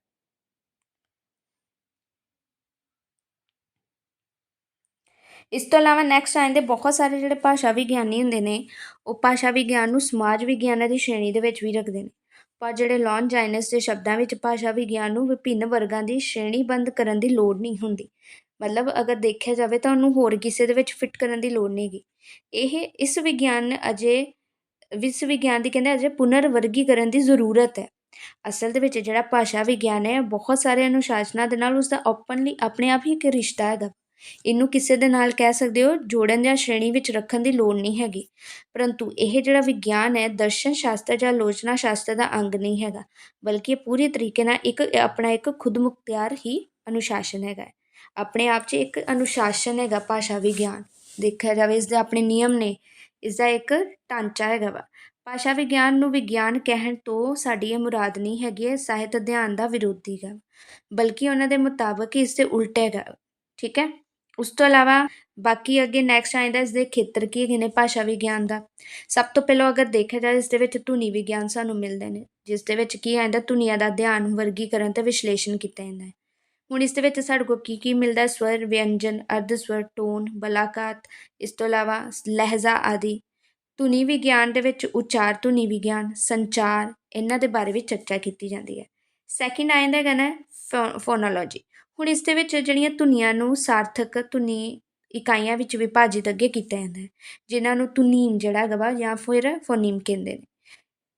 ਇਸ ਤੋਂ ਇਲਾਵਾ ਨੈਕਸਟ ਆ ਜਾਂਦੇ ਬਹੁਤ ਸਾਰੇ ਜਿਹੜੇ ਭਾਸ਼ਾ ਵਿਗਿਆਨੀ ਹੁੰਦੇ ਨੇ, ਉਹ ਭਾਸ਼ਾ ਵਿਗਿਆਨ ਨੂੰ ਸਮਾਜ ਵਿਗਿਆਨਾਂ ਦੀ ਸ਼੍ਰੇਣੀ ਦੇ ਵਿੱਚ ਵੀ ਰੱਖਦੇ ਨੇ। ਪਰ ਜਿਹੜੇ ਲੌਨਜਾਈਨਸ ਦੇ ਸ਼ਬਦਾਂ ਵਿੱਚ ਭਾਸ਼ਾ ਵਿਗਿਆਨ ਨੂੰ ਵਿਭਿੰਨ ਵਰਗਾਂ ਦੀ ਸ਼੍ਰੇਣੀਬੱਧ ਕਰਨ ਦੀ ਲੋੜ ਨਹੀਂ ਹੁੰਦੀ। ਮਤਲਬ ਅਗਰ ਦੇਖਿਆ ਜਾਵੇ ਤਾਂ ਉਹਨੂੰ ਹੋਰ ਕਿਸੇ ਦੇ ਵਿੱਚ ਫਿੱਟ ਕਰਨ ਦੀ ਲੋੜ ਨਹੀਂ ਹੈਗੀ। ਇਸ ਵਿਗਿਆਨ ਦੀ ਕਹਿੰਦੇ ਅਜੇ ਪੁਨਰ ਵਰਗੀਕਰਨ ਦੀ ਜ਼ਰੂਰਤ ਹੈ। ਅਸਲ ਦੇ ਵਿੱਚ ਜਿਹੜਾ ਭਾਸ਼ਾ ਵਿਗਿਆਨ ਹੈ ਬਹੁਤ ਸਾਰੇ ਅਨੁਸ਼ਾਸਨਾਂ ਦੇ ਨਾਲ ਉਸਦਾ ਓਪਨਲੀ ਆਪਣੇ ਆਪ ਹੀ ਇੱਕ ਰਿਸ਼ਤਾ ਹੈਗਾ। ਇਹਨੂੰ ਕਿਸੇ ਦੇ ਨਾਲ ਕਹਿ ਸਕਦੇ ਹੋ ਜੋੜਨ ਜਾਂ ਸ਼੍ਰੇਣੀ ਵਿੱਚ ਰੱਖਣ ਦੀ ਲੋੜ ਨਹੀਂ ਹੈਗੀ। ਪਰੰਤੂ ਇਹ ਜਿਹੜਾ ਵਿਗਿਆਨ ਹੈ ਦਰਸ਼ਨ ਸ਼ਾਸਤਰ ਜਾਂ ਆਲੋਚਨਾ ਸ਼ਾਸਤਰ ਦਾ ਅੰਗ ਨਹੀਂ ਹੈਗਾ, ਬਲਕਿ ਇਹ ਪੂਰੀ ਤਰੀਕੇ ਨਾਲ ਆਪਣਾ ਇੱਕ ਖੁਦਮੁਖਤਿਆਰ ਹੀ ਅਨੁਸ਼ਾਸਨ ਹੈਗਾ। ਆਪਣੇ ਆਪ 'ਚ ਇੱਕ ਅਨੁਸ਼ਾਸਨ ਹੈਗਾ ਭਾਸ਼ਾ ਵਿਗਿਆਨ। ਦੇਖਿਆ ਜਾਵੇ ਇਸਦੇ ਆਪਣੇ ਨਿਯਮ ਨੇ, ਇਸਦਾ ਇੱਕ ਢਾਂਚਾ ਹੈਗਾ ਵਾ। ਭਾਸ਼ਾ ਵਿਗਿਆਨ ਨੂੰ ਵਿਗਿਆਨ ਕਹਿਣ ਤੋਂ ਸਾਡੀ ਇਹ ਮੁਰਾਦ ਨਹੀਂ ਹੈਗੀ ਹੈ ਸਾਹਿਤ ਅਧਿਐਨ ਦਾ ਵਿਰੋਧੀ ਹੈਗਾ, ਬਲਕਿ ਉਹਨਾਂ ਦੇ ਮੁਤਾਬਕ ਇਸ ਦੇ ਉਲਟ ਹੈਗਾ। ਠੀਕ ਹੈ। ਉਸ ਤੋਂ ਇਲਾਵਾ ਬਾਕੀ ਅੱਗੇ ਨੈਕਸਟ ਆ ਜਾਂਦਾ ਇਸਦੇ ਖੇਤਰ ਕੀ ਹੈਗੇ ਨੇ ਭਾਸ਼ਾ ਵਿਗਿਆਨ ਦਾ। ਸਭ ਤੋਂ ਪਹਿਲਾਂ ਅਗਰ ਦੇਖਿਆ ਜਾਵੇ ਇਸ ਦੇ ਵਿੱਚ ਧੁਨੀ ਵਿਗਿਆਨ ਸਾਨੂੰ ਮਿਲਦੇ ਨੇ, ਜਿਸ ਦੇ ਵਿੱਚ ਕੀ ਆਉਂਦਾ ਧੁਨੀਆਂ ਦਾ ਅਧਿਐਨ, ਵਰਗੀਕਰਨ ਅਤੇ ਵਿਸ਼ਲੇਸ਼ਣ ਕੀਤਾ ਜਾਂਦਾ ਹੈ। ਹੁਣ ਇਸ ਦੇ ਵਿੱਚ ਸਾਡੇ ਕੋਲ ਕੀ ਮਿਲਦਾ, ਸਵਰ, ਵਿਅੰਜਨ, ਅਰਧ ਸਵਰ, ਟੋਨ, ਬਲਾਕਾਤ, ਇਸ ਤੋਂ ਇਲਾਵਾ ਲਹਿਜ਼ਾ ਆਦਿ। ਧੁਨੀ ਵਿਗਿਆਨ ਦੇ ਵਿੱਚ ਉਚਾਰ ਧੁਨੀ ਵਿਗਿਆਨ, ਸੰਚਾਰ, ਇਹਨਾਂ ਦੇ ਬਾਰੇ ਵੀ ਚਰਚਾ ਕੀਤੀ ਜਾਂਦੀ ਹੈ। ਸੈਕਿੰਡ ਆ ਜਾਂਦਾ ਹੈਗਾ ਨਾ ਫੋਨੋਲੋਜੀ। ਹੁਣ ਇਸ ਦੇ ਵਿੱਚ ਜਿਹੜੀਆਂ ਧੁਨੀਆਂ ਨੂੰ ਸਾਰਥਕ ਧੁਨੀ ਇਕਾਈਆਂ ਵਿੱਚ ਵਿਭਾਜਿਤ ਅੱਗੇ ਕੀਤਾ ਜਾਂਦਾ ਹੈ, ਜਿਨ੍ਹਾਂ ਨੂੰ ਧੁਨੀਮ ਜਿਹੜਾ ਹੈਗਾ ਵਾ ਜਾਂ ਫਿਰ ਫੋਨੀਮ ਕਹਿੰਦੇ ਨੇ।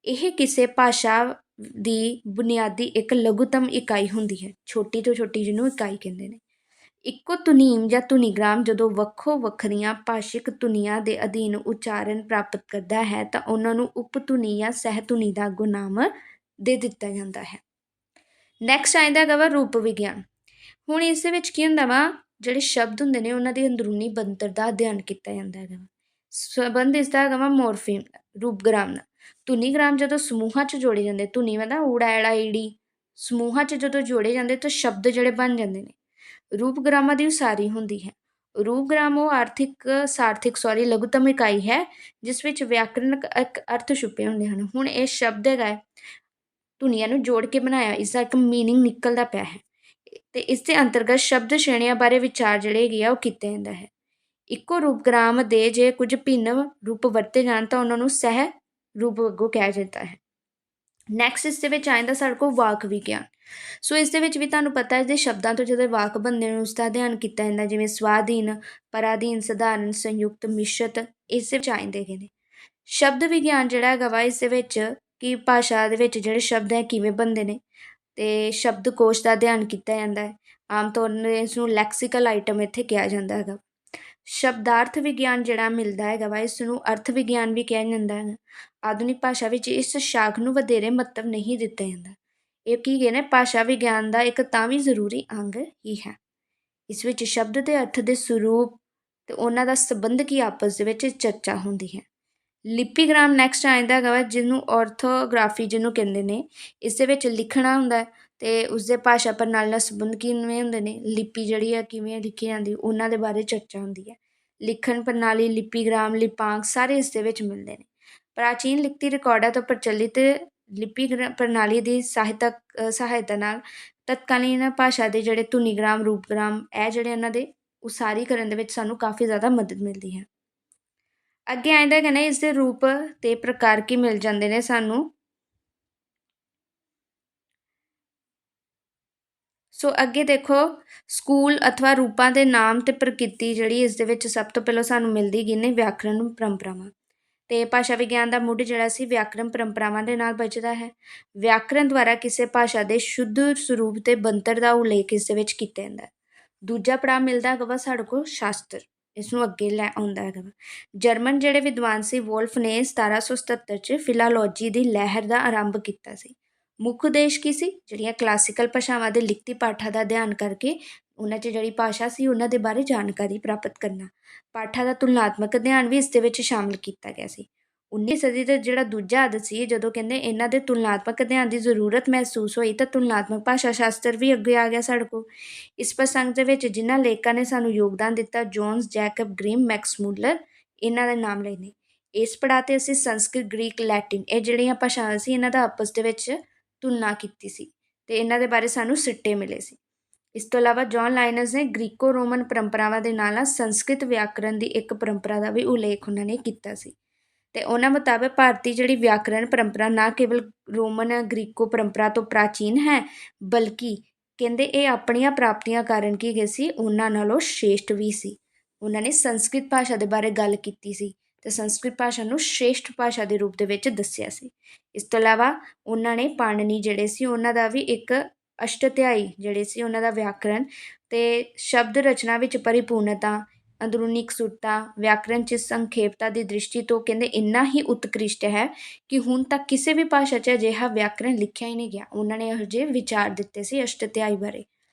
ਇਹ ਕਿਸੇ ਭਾਸ਼ਾ ਦੀ ਬੁਨਿਆਦੀ ਇੱਕ ਲਘੁਤਮ ਇਕਾਈ ਹੁੰਦੀ ਹੈ, ਛੋਟੀ ਤੋਂ ਛੋਟੀ ਜਿਹਨੂੰ ਇਕਾਈ ਕਹਿੰਦੇ ਨੇ। ਇੱਕੋ ਧੁਨੀਮ ਜਾਂ ਧੁਨੀਗ੍ਰਾਮ ਜਦੋਂ ਵੱਖੋ ਵੱਖਰੀਆਂ ਭਾਸ਼ਿਕ ਧੁਨੀਆਂ ਦੇ ਅਧੀਨ ਉਚਾਰਨ ਪ੍ਰਾਪਤ ਕਰਦਾ ਹੈ ਤਾਂ ਉਹਨਾਂ ਨੂੰ ਉਪ ਧੁਨੀ ਜਾਂ ਸਹਿ ਧੁਨੀ ਦਾ ਅੱਗੋਂ ਨਾਮ ਦੇ ਦਿੱਤਾ ਜਾਂਦਾ ਹੈ। ਨੈਕਸਟ ਆ ਜਾਂਦਾ ਹੈਗਾ ਵਾ ਰੂਪ ਵਿਗਿਆਨ। ਹੁਣ ਇਸ ਦੇ ਵਿੱਚ ਕੀ ਹੁੰਦਾ ਵਾ, ਜਿਹੜੇ ਸ਼ਬਦ ਹੁੰਦੇ ਨੇ ਉਹਨਾਂ ਦੀ ਅੰਦਰੂਨੀ ਬਣਤਰ ਦਾ ਅਧਿਐਨ ਕੀਤਾ ਜਾਂਦਾ ਹੈਗਾ। ਸੰਬੰਧ ਇਸਦਾ ਹੈਗਾ ਵਾ ਮੋਰਫੀਮ ਰੂਪਗ੍ਰਾਮ ਨਾਲ। ਧੁਨੀਗ੍ਰਾਮ ਜਦੋਂ ਸਮੂਹਾਂ 'ਚ ਜੋੜੇ ਜਾਂਦੇ, ਧੁਨੀ ਮਤਲਬ ਊੜਾ ਐੜਾ ਈੜੀ, ਸਮੂਹਾਂ 'ਚ ਜਦੋਂ ਜੋੜੇ ਜਾਂਦੇ ਤਾਂ ਸ਼ਬਦ ਜਿਹੜੇ ਬਣ ਜਾਂਦੇ ਨੇ। ਰੂਪਗ੍ਰਾਮਾਂ ਦੀ ਉਸਾਰੀ ਹੁੰਦੀ ਹੈ। ਰੂਪਗ੍ਰਾਮ ਉਹ ਸਾਰਥਿਕ ਲਘੁਤਮ ਇਕਾਈ ਹੈ ਜਿਸ ਵਿੱਚ ਵਿਆਕਰਨਕ ਅਰਥ ਛੁਪੇ ਹੁੰਦੇ ਹਨ। ਹੁਣ ਇਹ ਸ਼ਬਦ ਹੈਗਾ ਧੁਨੀਆਂ ਨੂੰ ਜੋੜ ਕੇ ਬਣਾਇਆ, ਇਸਦਾ ਇੱਕ ਮੀਨਿੰਗ ਨਿਕਲਦਾ ਪਿਆ ਹੈ ਅਤੇ ਇਸ ਦੇ ਅੰਤਰਗਤ ਸ਼ਬਦ ਸ਼੍ਰੇਣੀਆਂ ਬਾਰੇ ਵਿਚਾਰ ਜਿਹੜੇ ਹੈਗੇ ਆ ਉਹ ਕੀਤਾ ਜਾਂਦਾ ਹੈ। ਇੱਕੋ ਰੂਪਗ੍ਰਾਮ ਦੇ ਜੇ ਕੁਝ ਭਿੰਨ ਰੂਪ ਵਰਤੇ ਜਾਣ ਤਾਂ ਉਹਨਾਂ ਨੂੰ ਸਹਿ ਰੂਪ ਅੱਗੋਂ ਕਿਹਾ ਜਾਂਦਾ ਹੈ। ਨੈਕਸਟ ਇਸ ਦੇ ਵਿੱਚ ਆ ਜਾਂਦਾ ਸਾਡੇ ਕੋਲ ਵਾਕ ਵਿਗਿਆਨ। ਸੋ ਇਸ ਦੇ ਵਿੱਚ ਵੀ ਤੁਹਾਨੂੰ ਪਤਾ ਹੈ ਜੇ ਸ਼ਬਦਾਂ ਤੋਂ ਜਦੋਂ ਵਾਕ ਬਣਦੇ ਨੇ ਉਸ ਦਾ ਅਧਿਐਨ ਕੀਤਾ ਜਾਂਦਾ, ਜਿਵੇਂ ਸਵਾਧੀਨ, ਪਰਾਧੀਨ, ਸਧਾਰਨ, ਸੰਯੁਕਤ, ਮਿਸ਼ਰਤ, ਇਸ ਦੇ ਵਿੱਚ ਆ ਜਾਂਦੇ ਹੈਗੇ ਨੇ। ਸ਼ਬਦ ਵਿਗਿਆਨ ਜਿਹੜਾ ਹੈਗਾ ਵਾ ਇਸ ਦੇ ਵਿੱਚ ਕਿ ਭਾਸ਼ਾ ਦੇ ਵਿੱਚ ਜਿਹੜੇ ਸ਼ਬਦ ਹੈ ਕਿਵੇਂ ਬਣਦੇ ਨੇ, ਅਤੇ ਸ਼ਬਦਕੋਸ਼ ਦਾ ਅਧਿਐਨ ਕੀਤਾ ਜਾਂਦਾ ਹੈ। ਆਮ ਤੌਰ 'ਤੇ ਇਸ ਨੂੰ ਲੈਕਸੀਕਲ ਆਈਟਮ ਇੱਥੇ ਕਿਹਾ ਜਾਂਦਾ ਹੈਗਾ। ਸ਼ਬਦਾਰਥ ਵਿਗਿਆਨ ਜਿਹੜਾ ਮਿਲਦਾ ਹੈਗਾ ਵਾ, ਇਸ ਨੂੰ ਅਰਥ ਵਿਗਿਆਨ ਵੀ ਕਿਹਾ ਜਾਂਦਾ ਹੈ। ਆਧੁਨਿਕ ਭਾਸ਼ਾ ਵਿੱਚ ਇਸ ਸ਼ਾਖ ਨੂੰ ਵਧੇਰੇ ਮਹੱਤਵ ਨਹੀਂ ਦਿੱਤਾ ਜਾਂਦਾ। ਇਹ ਕੀ ਹੈ ਨੇ, ਭਾਸ਼ਾ ਵਿਗਿਆਨ ਦਾ ਇੱਕ ਤਾਂ ਵੀ ਜ਼ਰੂਰੀ ਅੰਗ ਹੀ ਹੈ। ਇਸ ਵਿੱਚ ਸ਼ਬਦ ਦੇ ਅਰਥ ਦੇ ਸਰੂਪ ਅਤੇ ਉਹਨਾਂ ਦਾ ਸੰਬੰਧ ਕੀ ਆਪਸ ਦੇ ਵਿੱਚ ਚਰਚਾ ਹੁੰਦੀ ਹੈ। ਲਿਪੀਗ੍ਰਾਮ ਨੈਕਸਟ ਆ ਜਾਂਦਾ ਹੈਗਾ ਵਾ, ਜਿਹਨੂੰ ਔਰਥੋਗ੍ਰਾਫੀ ਜਿਹਨੂੰ ਕਹਿੰਦੇ ਨੇ। ਇਸ ਦੇ ਵਿੱਚ ਲਿਖਣਾ ਹੁੰਦਾ ਅਤੇ ਉਸਦੇ ਭਾਸ਼ਾ ਪ੍ਰਣਾਲੀ ਨਾਲ ਸੰਬੰਧ ਕਿਵੇਂ ਹੁੰਦੇ ਨੇ, ਲਿਪੀ ਜਿਹੜੀ ਆ ਕਿਵੇਂ ਲਿਖੀ ਜਾਂਦੀ, ਉਹਨਾਂ ਦੇ ਬਾਰੇ ਚਰਚਾ ਹੁੰਦੀ ਹੈ। ਲਿਖਣ ਪ੍ਰਣਾਲੀ, ਲਿਪੀਗ੍ਰਾਮ, ਲਿਪਾਂਕ ਸਾਰੇ ਇਸ ਦੇ ਵਿੱਚ ਮਿਲਦੇ ਨੇ। ਪ੍ਰਾਚੀਨ ਲਿਖਤੀ ਰਿਕਾਰਡਾਂ ਤੋਂ ਪ੍ਰਚਲਿਤ ਲਿਪੀ ਪ੍ਰਣਾਲੀ ਦੀ ਸਹਾਇਤਾ ਨਾਲ ਤਤਕਾਲੀਨ ਭਾਸ਼ਾ ਦੇ ਜਿਹੜੇ ਧੁਨੀਗ੍ਰਾਮ, ਰੂਪਗ੍ਰਾਮ, ਇਹ ਜਿਹੜੇ ਇਹਨਾਂ ਦੇ ਉਸਾਰੀ ਕਰਨ ਦੇ ਵਿੱਚ ਸਾਨੂੰ ਕਾਫੀ ਜ਼ਿਆਦਾ ਮਦਦ ਮਿਲਦੀ ਹੈ। ਅੱਗੇ ਆਇੰਦਾ ਕਹਿੰਦਾ ਇਸ ਦੇ ਰੂਪ ਅਤੇ ਪ੍ਰਕਾਰ ਕੀ ਮਿਲ ਜਾਂਦੇ ਨੇ ਸਾਨੂੰ। ਸੋ ਅੱਗੇ ਦੇਖੋ, ਸਕੂਲ ਅਥਵਾ ਰੂਪਾਂ ਦੇ ਨਾਮ ਅਤੇ ਪ੍ਰਕਿਰਤੀ ਜਿਹੜੀ ਇਸ ਦੇ ਵਿੱਚ ਸਭ ਤੋਂ ਪਹਿਲਾਂ ਸਾਨੂੰ ਮਿਲਦੀ ਗਈ ਨੇ ਵਿਆਕਰਨ ਪਰੰਪਰਾਵਾਂ। ਅਤੇ ਭਾਸ਼ਾ ਵਿਗਿਆਨ ਦਾ ਮੁੱਢ ਜਿਹੜਾ ਸੀ ਵਿਆਕਰਨ ਪਰੰਪਰਾਵਾਂ ਦੇ ਨਾਲ ਬੱਝਦਾ ਹੈ। ਵਿਆਕਰਨ ਦੁਆਰਾ ਕਿਸੇ ਭਾਸ਼ਾ ਦੇ ਸ਼ੁੱਧ ਸਰੂਪ ਅਤੇ ਬਣਤਰ ਦਾ ਉਲੇਖ ਇਸ ਦੇ ਵਿੱਚ ਕੀਤਾ ਜਾਂਦਾ ਹੈ। ਦੂਜਾ ਪੜਾਅ ਮਿਲਦਾ ਹੈਗਾ ਵਾ ਸਾਡੇ ਕੋਲ ਸ਼ਾਸਤਰ, ਇਸ ਨੂੰ ਅੱਗੇ ਲੈ ਆਉਂਦਾ ਹੈਗਾ ਵਾ। ਜਰਮਨ ਜਿਹੜੇ ਵਿਦਵਾਨ ਸੀ ਵੋਲਫ ਨੇ 1777 'ਚ ਫਿਲਾਲੋਜੀ ਦੀ ਲਹਿਰ ਦਾ ਆਰੰਭ ਕੀਤਾ ਸੀ। ਮੁੱਖ ਉਦੇਸ਼ ਕੀ ਸੀ, ਜਿਹੜੀਆਂ ਕਲਾਸੀਕਲ ਭਾਸ਼ਾਵਾਂ ਦੇ ਲਿਖਤੀ ਪਾਠਾਂ ਦਾ ਅਧਿਐਨ ਕਰਕੇ ਉਹਨਾਂ 'ਚ ਜਿਹੜੀ ਭਾਸ਼ਾ ਸੀ ਉਹਨਾਂ ਦੇ ਬਾਰੇ ਜਾਣਕਾਰੀ ਪ੍ਰਾਪਤ ਕਰਨਾ। ਪਾਠਾਂ ਦਾ ਤੁਲਨਾਤਮਕ ਅਧਿਐਨ ਵੀ ਇਸ ਦੇ ਵਿੱਚ ਸ਼ਾਮਿਲ ਕੀਤਾ ਗਿਆ ਸੀ। 19ਵੀਂ ਸਦੀ ਦਾ ਜਿਹੜਾ ਦੂਜਾ ਅੱਧ ਸੀ, ਜਦੋਂ ਕਹਿੰਦੇ ਇਹਨਾਂ ਦੇ ਤੁਲਨਾਤਮਕ ਅਧਿਐਨ ਦੀ ਜ਼ਰੂਰਤ ਮਹਿਸੂਸ ਹੋਈ ਤਾਂ ਤੁਲਨਾਤਮਕ ਭਾਸ਼ਾ ਸ਼ਾਸਤਰ ਵੀ ਅੱਗੇ ਆ ਗਿਆ ਸਾਡੇ ਕੋਲ। ਇਸ ਪ੍ਰਸੰਗ ਦੇ ਵਿੱਚ ਜਿਨ੍ਹਾਂ ਲੇਖਕਾਂ ਨੇ ਸਾਨੂੰ ਯੋਗਦਾਨ ਦਿੱਤਾ, ਜੋਨਸ, ਜੈਕਬ ਗ੍ਰਿਮ, ਮੈਕਸ ਮੂਲਰ, ਇਹਨਾਂ ਦੇ ਨਾਮ ਲਏ ਨੇ। ਇਸ ਪੜਾਅ 'ਤੇ ਅਸੀਂ ਸੰਸਕ੍ਰਿਤ, ਗ੍ਰੀਕ, ਲੈਟਿਨ ਇਹ ਜਿਹੜੀਆਂ ਭਾਸ਼ਾਵਾਂ ਸੀ ਇਹਨਾਂ ਦਾ ਆਪਸ ਦੇ ਵਿੱਚ ਤੁਲਨਾ ਕੀਤੀ ਸੀ ਅਤੇ ਇਹਨਾਂ ਦੇ ਬਾਰੇ ਸਾਨੂੰ ਸਿੱਟੇ ਮਿਲੇ ਸੀ। ਇਸ ਤੋਂ ਇਲਾਵਾ ਜੌਨ ਲਾਈਨਸ ਨੇ ਗ੍ਰੀਕੋ ਰੋਮਨ ਪਰੰਪਰਾਵਾਂ ਦੇ ਨਾਲ ਨਾਲ ਸੰਸਕ੍ਰਿਤ ਵਿਆਕਰਨ ਦੀ ਇੱਕ ਪਰੰਪਰਾ ਦਾ ਵੀ ਉਲੇਖ ਉਹਨਾਂ ਨੇ ਕੀਤਾ ਸੀ। ਅਤੇ ਉਹਨਾਂ ਮੁਤਾਬਕ ਭਾਰਤੀ ਜਿਹੜੀ ਵਿਆਕਰਨ ਪਰੰਪਰਾ ਨਾ ਕੇਵਲ ਰੋਮਨ ਗ੍ਰੀਕੋ ਪਰੰਪਰਾ ਤੋਂ ਪ੍ਰਾਚੀਨ ਹੈ, ਬਲਕਿ ਕਹਿੰਦੇ ਇਹ ਆਪਣੀਆਂ ਪ੍ਰਾਪਤੀਆਂ ਕਾਰਨ ਕੀ ਗਏ ਸੀ, ਉਹਨਾਂ ਨਾਲੋਂ ਸ਼੍ਰੇਸ਼ਟ ਵੀ ਸੀ। ਉਹਨਾਂ ਨੇ ਸੰਸਕ੍ਰਿਤ ਭਾਸ਼ਾ ਦੇ ਬਾਰੇ ਗੱਲ ਕੀਤੀ ਸੀ ਅਤੇ ਸੰਸਕ੍ਰਿਤ ਭਾਸ਼ਾ ਨੂੰ ਸ਼੍ਰੇਸ਼ਟ ਭਾਸ਼ਾ ਦੇ ਰੂਪ ਦੇ ਵਿੱਚ ਦੱਸਿਆ ਸੀ। ਇਸ ਤੋਂ ਇਲਾਵਾ ਉਹਨਾਂ ਨੇ ਪਾਣਨੀ ਜਿਹੜੇ ਸੀ ਉਹਨਾਂ ਦਾ ਵੀ ਇੱਕ ਅਸ਼ਟਧਿਆਈ ਜਿਹੜੇ ਸੀ ਉਹਨਾਂ ਦਾ ਵਿਆਕਰਨ ਅਤੇ ਸ਼ਬਦ ਰਚਨਾ ਵਿੱਚ ਪਰਿਪੂਰਨਤਾ, ਅੰਦਰੂਨੀ ਇਕਸੁਰਤਾ, ਵਿਆਕਰਨ 'ਚ ਸੰਖੇਪਤਾ ਦੀ ਦ੍ਰਿਸ਼ਟੀ ਤੋਂ ਕਹਿੰਦੇ ਇੰਨਾ ਹੀ ਉਤਕ੍ਰਿਸ਼ਟ ਹੈ ਕਿ ਹੁਣ ਤੱਕ ਕਿਸੇ ਵੀ ਭਾਸ਼ਾ 'ਚ ਅਜਿਹਾ ਵਿਆਕਰਨ ਲਿਖਿਆ ਹੀ ਨਹੀਂ ਗਿਆ। ਉਹਨਾਂ ਨੇ ਇਹੋ ਜਿਹੇ ਵਿਚਾਰ ਦਿੱਤੇ ਸੀ ਅਸ਼ਟਧਿਆਈ ਬਾਰੇ।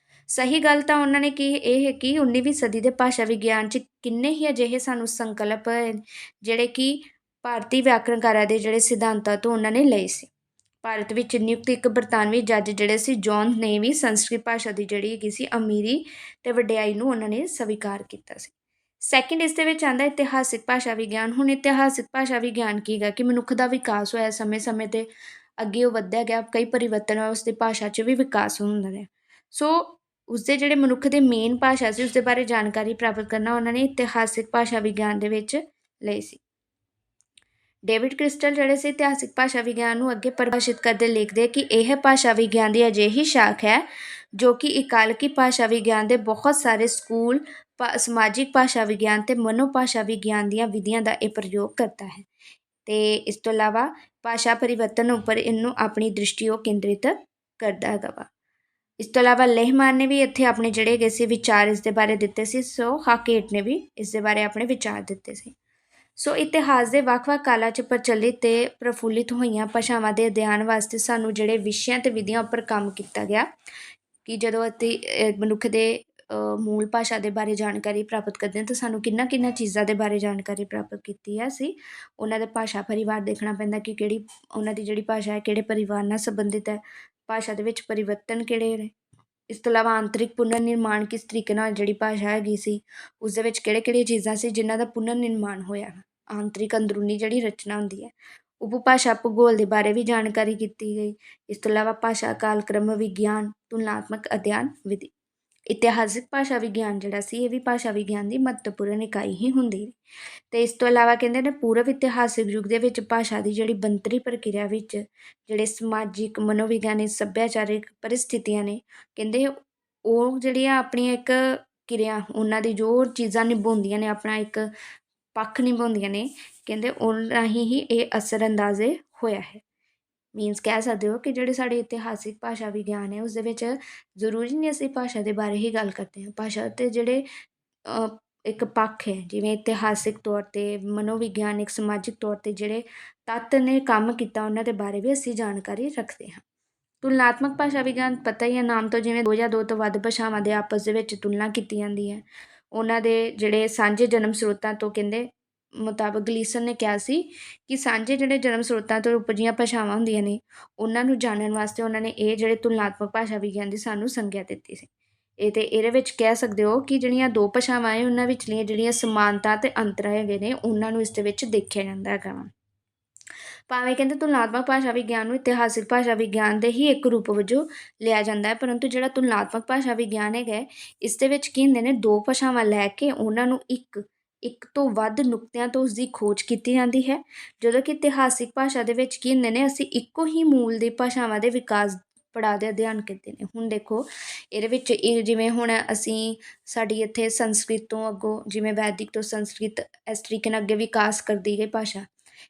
ਸਹੀ ਗੱਲ ਤਾਂ ਉਹਨਾਂ ਨੇ ਕੀ ਇਹ ਹੈ ਕਿ 19ਵੀਂ ਸਦੀ ਦੇ ਭਾਸ਼ਾ ਵਿਗਿਆਨ 'ਚ ਕਿੰਨੇ ਹੀ ਅਜਿਹੇ ਸਾਨੂੰ ਸੰਕਲਪ ਜਿਹੜੇ ਕਿ ਭਾਰਤੀ ਵਿਆਕਰਨਕਾਰਾਂ ਦੇ ਜਿਹੜੇ ਸਿਧਾਂਤਾਂ ਤੋਂ ਉਹਨਾਂ ਨੇ ਲਏ ਸੀ। ਭਾਰਤ ਵਿੱਚ ਨਿਯੁਕਤ ਇੱਕ ਬਰਤਾਨਵੀ ਜੱਜ ਜਿਹੜੇ ਸੀ ਜੌਨ ਨੇ ਵੀ ਸੰਸਕ੍ਰਿਤ ਭਾਸ਼ਾ ਦੀ ਜਿਹੜੀ ਹੈਗੀ ਸੀ ਅਮੀਰੀ ਅਤੇ ਵਡਿਆਈ ਨੂੰ ਉਹਨਾਂ ਨੇ ਸਵੀਕਾਰ ਕੀਤਾ ਸੀ। ਸੈਕਿੰਡ ਇਸ ਦੇ ਵਿੱਚ ਆਉਂਦਾ ਇਤਿਹਾਸਿਕ ਭਾਸ਼ਾ ਵਿਗਿਆਨ। ਹੁਣ ਇਤਿਹਾਸਿਕ ਭਾਸ਼ਾ ਵਿਗਿਆਨ ਕੀ ਹੈਗਾ ਕਿ ਮਨੁੱਖ ਦਾ ਵਿਕਾਸ ਹੋਇਆ ਸਮੇਂ ਸਮੇਂ 'ਤੇ ਅੱਗੇ ਉਹ ਵੱਧਦਾ ਗਿਆ, ਕਈ ਪਰਿਵਰਤਨ ਹੋਏ, ਉਸਦੀ ਭਾਸ਼ਾ 'ਚ ਵੀ ਵਿਕਾਸ ਹੁੰਦਾ ਰਿਹਾ। ਸੋ ਉਸਦੇ ਜਿਹੜੇ ਮਨੁੱਖ ਦੇ ਮੇਨ ਭਾਸ਼ਾ ਸੀ ਉਸਦੇ ਬਾਰੇ ਜਾਣਕਾਰੀ ਪ੍ਰਾਪਤ ਕਰਨਾ ਉਹਨਾਂ ਨੇ ਇਤਿਹਾਸਿਕ ਭਾਸ਼ਾ ਵਿਗਿਆਨ ਦੇ ਵਿੱਚ ਲਈ ਸੀ। ਡੇਵਿਡ ਕ੍ਰਿਸਟਲ ਜਿਹੜੇ ਸੀ ਇਤਿਹਾਸਿਕ ਭਾਸ਼ਾ ਵਿਗਿਆਨ ਨੂੰ ਅੱਗੇ ਪਰਿਭਾਸ਼ਿਤ ਕਰਦੇ ਲਿਖਦੇ ਕਿ ਇਹ ਭਾਸ਼ਾ ਵਿਗਿਆਨ ਦੀ ਅਜਿਹੀ ਸ਼ਾਖ ਹੈ ਜੋ ਕਿ ਇਕਾਲਕੀ ਭਾਸ਼ਾ ਵਿਗਿਆਨ ਦੇ ਬਹੁਤ ਸਾਰੇ ਸਕੂਲ, ਸਮਾਜਿਕ ਭਾਸ਼ਾ ਵਿਗਿਆਨ ਅਤੇ ਮਨੋਭਾਸ਼ਾ ਵਿਗਿਆਨ ਦੀਆਂ ਵਿਧੀਆਂ ਦਾ ਇਹ ਪ੍ਰਯੋਗ ਕਰਦਾ ਹੈ। ਅਤੇ ਇਸ ਤੋਂ ਇਲਾਵਾ ਭਾਸ਼ਾ ਪਰਿਵਰਤਨ ਉੱਪਰ ਇਹਨੂੰ ਆਪਣੀ ਦ੍ਰਿਸ਼ਟੀ ਉਹ ਕੇਂਦਰਿਤ ਕਰਦਾ ਹੈਗਾ ਵਾ। ਇਸ ਤੋਂ ਇਲਾਵਾ ਲਹਿਮਾਨ ਨੇ ਵੀ ਇੱਥੇ ਆਪਣੇ ਜਿਹੜੇ ਹੈਗੇ ਸੀ ਵਿਚਾਰ ਇਸ ਦੇ ਬਾਰੇ ਦਿੱਤੇ ਸੀ। ਸੋ ਹਾਕੇਟ ਨੇ ਵੀ ਇਸ ਦੇ ਬਾਰੇ ਆਪਣੇ ਵਿਚਾਰ ਦਿੱਤੇ ਸੀ। ਸੋ ਇਤਿਹਾਸ ਦੇ ਵੱਖ-ਵੱਖ ਕਾਲਾਂ 'ਚ ਪ੍ਰਚਲਿਤ ਅਤੇ ਪ੍ਰਫੁੱਲਿਤ ਹੋਈਆਂ ਭਾਸ਼ਾਵਾਂ ਦੇ ਅਧਿਐਨ ਵਾਸਤੇ ਸਾਨੂੰ ਜਿਹੜੇ ਵਿਸ਼ਿਆਂ ਅਤੇ ਵਿਧੀਆਂ ਉੱਪਰ ਕੰਮ ਕੀਤਾ ਗਿਆ ਕਿ ਜਦੋਂ ਅਸੀਂ ਮਨੁੱਖ ਦੇ ਮੂਲ ਭਾਸ਼ਾ ਦੇ ਬਾਰੇ ਜਾਣਕਾਰੀ ਪ੍ਰਾਪਤ ਕਰਦੇ ਹਾਂ ਤਾਂ ਸਾਨੂੰ ਕਿੰਨਾ ਚੀਜ਼ਾਂ ਦੇ ਬਾਰੇ ਜਾਣਕਾਰੀ ਪ੍ਰਾਪਤ ਕੀਤੀ ਹੈ। ਅਸੀਂ ਉਹਨਾਂ ਦੇ ਭਾਸ਼ਾ ਪਰਿਵਾਰ ਦੇਖਣਾ ਪੈਂਦਾ ਕਿ ਕਿਹੜੀ ਉਹਨਾਂ ਦੀ ਜਿਹੜੀ ਭਾਸ਼ਾ ਹੈ ਕਿਹੜੇ ਪਰਿਵਾਰ ਨਾਲ ਸੰਬੰਧਿਤ ਹੈ, ਭਾਸ਼ਾ ਦੇ ਵਿੱਚ ਪਰਿਵਰਤਨ ਕਿਹੜੇ ਨੇ। ਇਸ ਤੋਂ ਇਲਾਵਾ ਆਂਤਰਿਕ ਪੁਨਰ ਨਿਰਮਾਣ ਕਿਸ ਤਰੀਕੇ ਨਾਲ ਜਿਹੜੀ ਭਾਸ਼ਾ ਹੈਗੀ ਸੀ ਉਸ ਦੇ ਵਿੱਚ ਕਿਹੜੀਆਂ ਚੀਜ਼ਾਂ ਸੀ ਜਿਨ੍ਹਾਂ ਦਾ ਪੁਨਰ ਨਿਰਮਾਣ ਹੋਇਆ, ਆਂਤਰਿਕ ਅੰਦਰੂਨੀ ਜਿਹੜੀ ਰਚਨਾ ਹੁੰਦੀ ਹੈ। ਉਪਭਾਸ਼ਾ ਭੂਗੋਲ ਦੇ ਬਾਰੇ ਵੀ ਜਾਣਕਾਰੀ ਕੀਤੀ ਗਈ। ਇਸ ਤੋਂ ਇਲਾਵਾ ਭਾਸ਼ਾ ਕਾਲਕ੍ਰਮ ਵਿਗਿਆਨ, ਤੁਲਨਾਤਮਕ ਅਧਿਐਨ ਵਿਧੀ। ਇਤਿਹਾਸਿਕ ਭਾਸ਼ਾ ਵਿਗਿਆਨ ਜਿਹੜਾ ਸੀ ਇਹ ਵੀ ਭਾਸ਼ਾ ਵਿਗਿਆਨ ਦੀ ਮਹੱਤਵਪੂਰਨ ਇਕਾਈ ਹੀ ਹੁੰਦੀ ਹੈ। ਅਤੇ ਇਸ ਤੋਂ ਇਲਾਵਾ ਕਹਿੰਦੇ ਨੇ ਪੂਰਵ ਇਤਿਹਾਸਿਕ ਯੁੱਗ ਦੇ ਵਿੱਚ ਭਾਸ਼ਾ ਦੀ ਜਿਹੜੀ ਬਣਤਰੀ ਪ੍ਰਕਿਰਿਆ ਵਿੱਚ ਜਿਹੜੇ ਸਮਾਜਿਕ, ਮਨੋਵਿਗਿਆਨਿਕ, ਸੱਭਿਆਚਾਰਿਕ ਪਰਿਸਥਿਤੀਆਂ ਨੇ ਕਹਿੰਦੇ ਉਹ ਜਿਹੜੀਆਂ ਆਪਣੀਆਂ ਇੱਕ ਕਿਰਿਆ ਉਹਨਾਂ ਦੀ ਜੋ ਚੀਜ਼ਾਂ ਨਿਭਾਉਂਦੀਆਂ ਨੇ, ਆਪਣਾ ਇੱਕ ਪੱਖ ਨਿਭਾਉਂਦੀਆਂ ਨੇ, ਕਹਿੰਦੇ ਉਹਨਾਂ ਰਾਹੀਂ ਹੀ ਇਹ ਅਸਰ ਅੰਦਾਜ਼ੇ ਹੋਇਆ ਹੈ। ਮੀਨਸ ਕਹਿ ਸਕਦੇ ਹੋ ਕਿ ਜਿਹੜੇ ਸਾਡੇ ਇਤਿਹਾਸਿਕ ਭਾਸ਼ਾ ਵਿਗਿਆਨ ਹੈ ਉਸਦੇ ਵਿੱਚ ਜ਼ਰੂਰੀ ਨਹੀਂ ਅਸੀਂ ਭਾਸ਼ਾ ਦੇ ਬਾਰੇ ਹੀ ਗੱਲ ਕਰਦੇ ਹਾਂ। ਭਾਸ਼ਾ ਦੇ ਜਿਹੜੇ ਇੱਕ ਪੱਖ ਹੈ, ਜਿਵੇਂ ਇਤਿਹਾਸਿਕ ਤੌਰ 'ਤੇ, ਮਨੋਵਿਗਿਆਨਿਕ, ਸਮਾਜਿਕ ਤੌਰ 'ਤੇ ਜਿਹੜੇ ਤੱਤ ਨੇ ਕੰਮ ਕੀਤਾ ਉਹਨਾਂ ਦੇ ਬਾਰੇ ਵੀ ਅਸੀਂ ਜਾਣਕਾਰੀ ਰੱਖਦੇ ਹਾਂ। ਤੁਲਨਾਤਮਕ ਭਾਸ਼ਾ ਵਿਗਿਆਨ ਪਤਾ ਹੀ ਹੈ ਨਾਮ ਤੋਂ, ਜਿਵੇਂ ਦੋ ਜਾਂ ਦੋ ਤੋਂ ਵੱਧ ਭਾਸ਼ਾਵਾਂ ਦੇ ਆਪਸ ਦੇ ਵਿੱਚ ਤੁਲਨਾ ਕੀਤੀ ਜਾਂਦੀ ਹੈ। ਉਹਨਾਂ ਦੇ ਜਿਹੜੇ ਸਾਂਝੇ ਜਨਮ ਸਰੋਤਾਂ ਤੋਂ, ਕਹਿੰਦੇ ਮੁਤਾਬਕ ਗਲੀਸਨ ਨੇ ਕਿਹਾ ਸੀ ਕਿ ਸਾਂਝੇ ਜਿਹੜੇ ਜਨਮ ਸਰੋਤਾਂ ਤੋਂ ਉਪਜੀਆਂ ਭਾਸ਼ਾਵਾਂ ਹੁੰਦੀਆਂ ਨੇ ਉਹਨਾਂ ਨੂੰ ਜਾਣਨ ਵਾਸਤੇ ਉਹਨਾਂ ਨੇ ਇਹ ਜਿਹੜੇ ਤੁਲਨਾਤਮਕ ਭਾਸ਼ਾ ਵਿਗਿਆਨ ਦੀ ਸਾਨੂੰ ਸੰਗਿਆ ਦਿੱਤੀ ਸੀ। ਇਹ ਤੇ ਇਹਦੇ ਵਿੱਚ ਕਹਿ ਸਕਦੇ ਹੋ ਕਿ ਜਿਹੜੀਆਂ ਦੋ ਭਾਸ਼ਾਵਾਂ ਹੈ ਉਹਨਾਂ ਵਿਚਲੀਆਂ ਜਿਹੜੀਆਂ ਸਮਾਨਤਾ ਅਤੇ ਅੰਤਰ ਹੈਗੇ ਨੇ ਉਹਨਾਂ ਨੂੰ ਇਸ ਦੇ ਵਿੱਚ ਦੇਖਿਆ ਜਾਂਦਾ ਹੈਗਾ ਵਾ। ਭਾਵੇਂ ਕਹਿੰਦੇ ਤੁਲਨਾਤਮਕ ਭਾਸ਼ਾ ਵਿਗਿਆਨ ਨੂੰ ਇਤਿਹਾਸਿਕ ਭਾਸ਼ਾ ਵਿਗਿਆਨ ਦੇ ਹੀ ਇੱਕ ਰੂਪ ਵਜੋਂ ਲਿਆ ਜਾਂਦਾ ਹੈ, ਪਰੰਤੂ ਜਿਹੜਾ ਤੁਲਨਾਤਮਕ ਭਾਸ਼ਾ ਵਿਗਿਆਨ ਹੈਗਾ ਇਸ ਦੇ ਵਿੱਚ ਕੀ ਹੁੰਦੇ ਨੇ, ਦੋ ਭਾਸ਼ਾਵਾਂ ਲੈ ਕੇ ਉਹਨਾਂ ਨੂੰ ਇੱਕ ਤੋਂ ਵੱਧ ਨੁਕਤਿਆਂ ਤੋਂ ਉਸਦੀ ਖੋਜ ਕੀਤੀ ਜਾਂਦੀ ਹੈ, ਜਦੋਂ ਕਿ ਇਤਿਹਾਸਿਕ ਭਾਸ਼ਾ ਦੇ ਵਿੱਚ ਕੀ ਹੁੰਦੇ ਨੇ, ਅਸੀਂ ਇੱਕੋ ਹੀ ਮੂਲ ਦੀ ਭਾਸ਼ਾਵਾਂ ਦੇ ਵਿਕਾਸ ਪੜਾਅ ਦੇ ਅਧਿਐਨ ਕੀਤੇ ਨੇ। ਹੁਣ ਦੇਖੋ ਇਹਦੇ ਵਿੱਚ ਇਹ ਜਿਵੇਂ ਹੁਣ ਅਸੀਂ ਸਾਡੀ ਇੱਥੇ ਸੰਸਕ੍ਰਿਤ ਤੋਂ ਅੱਗੋਂ, ਜਿਵੇਂ ਵੈਦਿਕ ਤੋਂ ਸੰਸਕ੍ਰਿਤ ਇਸ ਤਰੀਕੇ ਨਾਲ ਅੱਗੇ ਵਿਕਾਸ ਕਰਦੀ ਗਈ ਭਾਸ਼ਾ।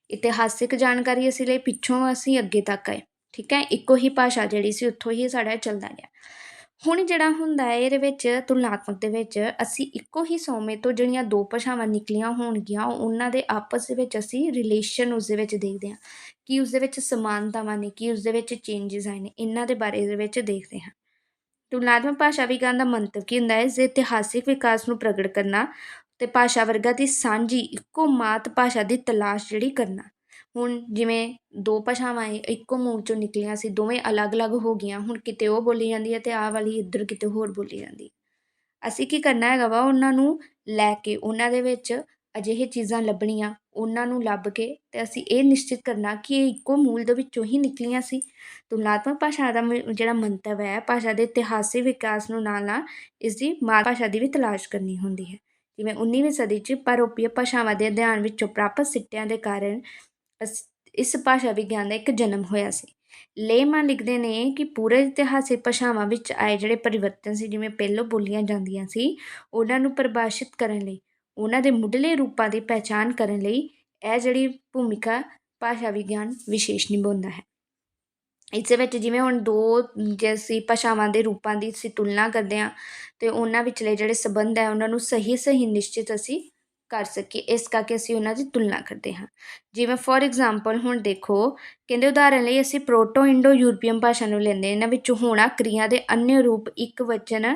ਇਤਿਹਾਸਿਕ ਜਾਣਕਾਰੀ ਅਸੀਂ ਲਈ ਪਿੱਛੋਂ ਅਸੀਂ ਅੱਗੇ ਤੱਕ ਆਏ, ਠੀਕ ਹੈ, ਇੱਕੋ ਹੀ ਭਾਸ਼ਾ ਜਿਹੜੀ ਸੀ ਉੱਥੋਂ ਹੀ ਸਾਡਾ ਚੱਲਦਾ ਗਿਆ। ਹੁਣ ਜਿਹੜਾ ਹੁੰਦਾ ਹੈ ਇਹਦੇ ਵਿੱਚ ਤੁਲਨਾਤਮਕ ਦੇ ਵਿੱਚ ਅਸੀਂ ਇੱਕੋ ਹੀ ਸੋਮੇ ਤੋਂ ਜਿਹੜੀਆਂ ਦੋ ਭਾਸ਼ਾਵਾਂ ਨਿਕਲੀਆਂ ਹੋਣਗੀਆਂ ਉਹਨਾਂ ਦੇ ਆਪਸ ਦੇ ਵਿੱਚ ਅਸੀਂ ਰਿਲੇਸ਼ਨ ਉਸਦੇ ਵਿੱਚ ਦੇਖਦੇ ਹਾਂ, ਕਿ ਉਸਦੇ ਵਿੱਚ ਸਮਾਨਤਾਵਾਂ ਨੇ, ਕਿ ਉਸਦੇ ਵਿੱਚ ਚੇਂਜਸ ਆਏ ਨੇ, ਇਹਨਾਂ ਦੇ ਬਾਰੇ ਦੇ ਵਿੱਚ ਦੇਖਦੇ ਹਾਂ। ਤੁਲਨਾਤਮਕ ਭਾਸ਼ਾ ਵਿਗਿਆਨ ਦਾ ਮੰਤਵ ਕੀ ਹੁੰਦਾ ਹੈ, ਇਸ ਦੇ ਇਤਿਹਾਸਿਕ ਵਿਕਾਸ ਨੂੰ ਪ੍ਰਗਟ ਕਰਨਾ ਅਤੇ ਭਾਸ਼ਾ ਵਰਗਾਂ ਦੀ ਸਾਂਝੀ ਇੱਕੋ ਮਾਤ ਭਾਸ਼ਾ ਦੀ ਤਲਾਸ਼ ਜਿਹੜੀ ਕਰਨਾ। ਹੁਣ ਜਿਵੇਂ ਦੋ ਭਾਸ਼ਾਵਾਂ ਇੱਕੋ ਮੂਲ 'ਚੋਂ ਨਿਕਲੀਆਂ ਸੀ, ਦੋਵੇਂ ਅਲੱਗ-ਅਲੱਗ ਹੋ ਗਈਆਂ, ਹੁਣ ਕਿਤੇ ਉਹ ਬੋਲੀ ਜਾਂਦੀ ਹੈ ਅਤੇ ਆਹ ਵਾਲੀ ਇੱਧਰ ਕਿਤੇ ਹੋਰ ਬੋਲੀ ਜਾਂਦੀ। ਅਸੀਂ ਕੀ ਕਰਨਾ ਹੈਗਾ ਵਾ, ਉਹਨਾਂ ਨੂੰ ਲੈ ਕੇ ਉਹਨਾਂ ਦੇ ਵਿੱਚ ਅਜਿਹੇ ਚੀਜ਼ਾਂ ਲੱਭਣੀਆਂ, ਉਹਨਾਂ ਨੂੰ ਲੱਭ ਕੇ ਅਤੇ ਅਸੀਂ ਇਹ ਨਿਸ਼ਚਿਤ ਕਰਨਾ ਕਿ ਇਹ ਇੱਕੋ ਮੂਲ ਦੇ ਵਿੱਚੋਂ ਹੀ ਨਿਕਲੀਆਂ ਸੀ। ਤੁਲਨਾਤਮਕ ਭਾਸ਼ਾ ਦਾ ਜਿਹੜਾ ਮੰਤਵ ਹੈ, ਭਾਸ਼ਾ ਦੇ ਇਤਿਹਾਸਿਕ ਵਿਕਾਸ ਨੂੰ ਨਾਲ ਨਾਲ ਇਸ ਦੀ ਮਾਤ ਭਾਸ਼ਾ ਦੀ ਵੀ ਤਲਾਸ਼ ਕਰਨੀ ਹੁੰਦੀ ਹੈ। ਜਿਵੇਂ 19ਵੀਂ ਸਦੀ 'ਚ ਪਰਉਪੀ ਭਾਸ਼ਾਵਾਂ ਦੇ ਅਧਿਐਨ ਵਿੱਚੋਂ ਪ੍ਰਾਪਤ ਸਿੱਟਿਆਂ ਦੇ ਕਾਰਨ ਇਸ ਭਾਸ਼ਾ ਵਿਗਿਆਨ ਦਾ ਇੱਕ ਜਨਮ ਹੋਇਆ ਸੀ। ਲੇਹਮਾਨ ਲਿਖਦੇ ਨੇ ਕਿ ਪੂਰੇ ਇਤਿਹਾਸਿਕ ਭਾਸ਼ਾਵਾਂ ਵਿੱਚ ਆਏ ਜਿਹੜੇ ਪਰਿਵਰਤਨ ਸੀ, ਜਿਵੇਂ ਪਹਿਲੋਂ ਬੋਲੀਆਂ ਜਾਂਦੀਆਂ ਸੀ ਉਹਨਾਂ ਨੂੰ ਪਰਿਭਾਸ਼ਿਤ ਕਰਨ ਲਈ, ਉਹਨਾਂ ਦੇ ਮੁੱਢਲੇ ਰੂਪਾਂ ਦੀ ਪਹਿਚਾਣ ਕਰਨ ਲਈ ਇਹ ਜਿਹੜੀ ਭੂਮਿਕਾ ਭਾਸ਼ਾ ਵਿਗਿਆਨ ਵਿਸ਼ੇਸ਼ ਨਿਭਾਉਂਦਾ ਹੈ। ਇਸ ਦੇ ਵਿੱਚ ਜਿਵੇਂ ਹੁਣ ਦੋ ਜੇ ਅਸੀਂ ਭਾਸ਼ਾਵਾਂ ਦੇ ਰੂਪਾਂ ਦੀ ਅਸੀਂ ਤੁਲਨਾ ਕਰਦੇ ਹਾਂ ਅਤੇ ਉਹਨਾਂ ਵਿਚਲੇ ਜਿਹੜੇ ਸੰਬੰਧ ਹੈ ਉਹਨਾਂ ਨੂੰ ਸਹੀ ਨਿਸ਼ਚਿਤ ਅਸੀਂ ਕਰ ਸਕੀਏ, ਇਸ ਕਰਕੇ ਅਸੀਂ ਉਹਨਾਂ ਦੀ ਤੁਲਨਾ ਕਰਦੇ ਹਾਂ। ਜਿਵੇਂ ਫੋਰ ਐਗਜ਼ਾਮਪਲ ਹੁਣ ਦੇਖੋ, ਕਹਿੰਦੇ ਉਦਾਹਰਨ ਲਈ ਅਸੀਂ ਪ੍ਰੋਟੋ ਇੰਡੋ ਯੂਰਪੀਅਨ ਭਾਸ਼ਾ ਨੂੰ ਲੈਂਦੇ, ਇਹਨਾਂ ਵਿੱਚ ਹੋਣਾ ਕ੍ਰਿਆ ਦੇ ਅਨਿਯ ਰੂਪ ਇੱਕ ਵਚਨ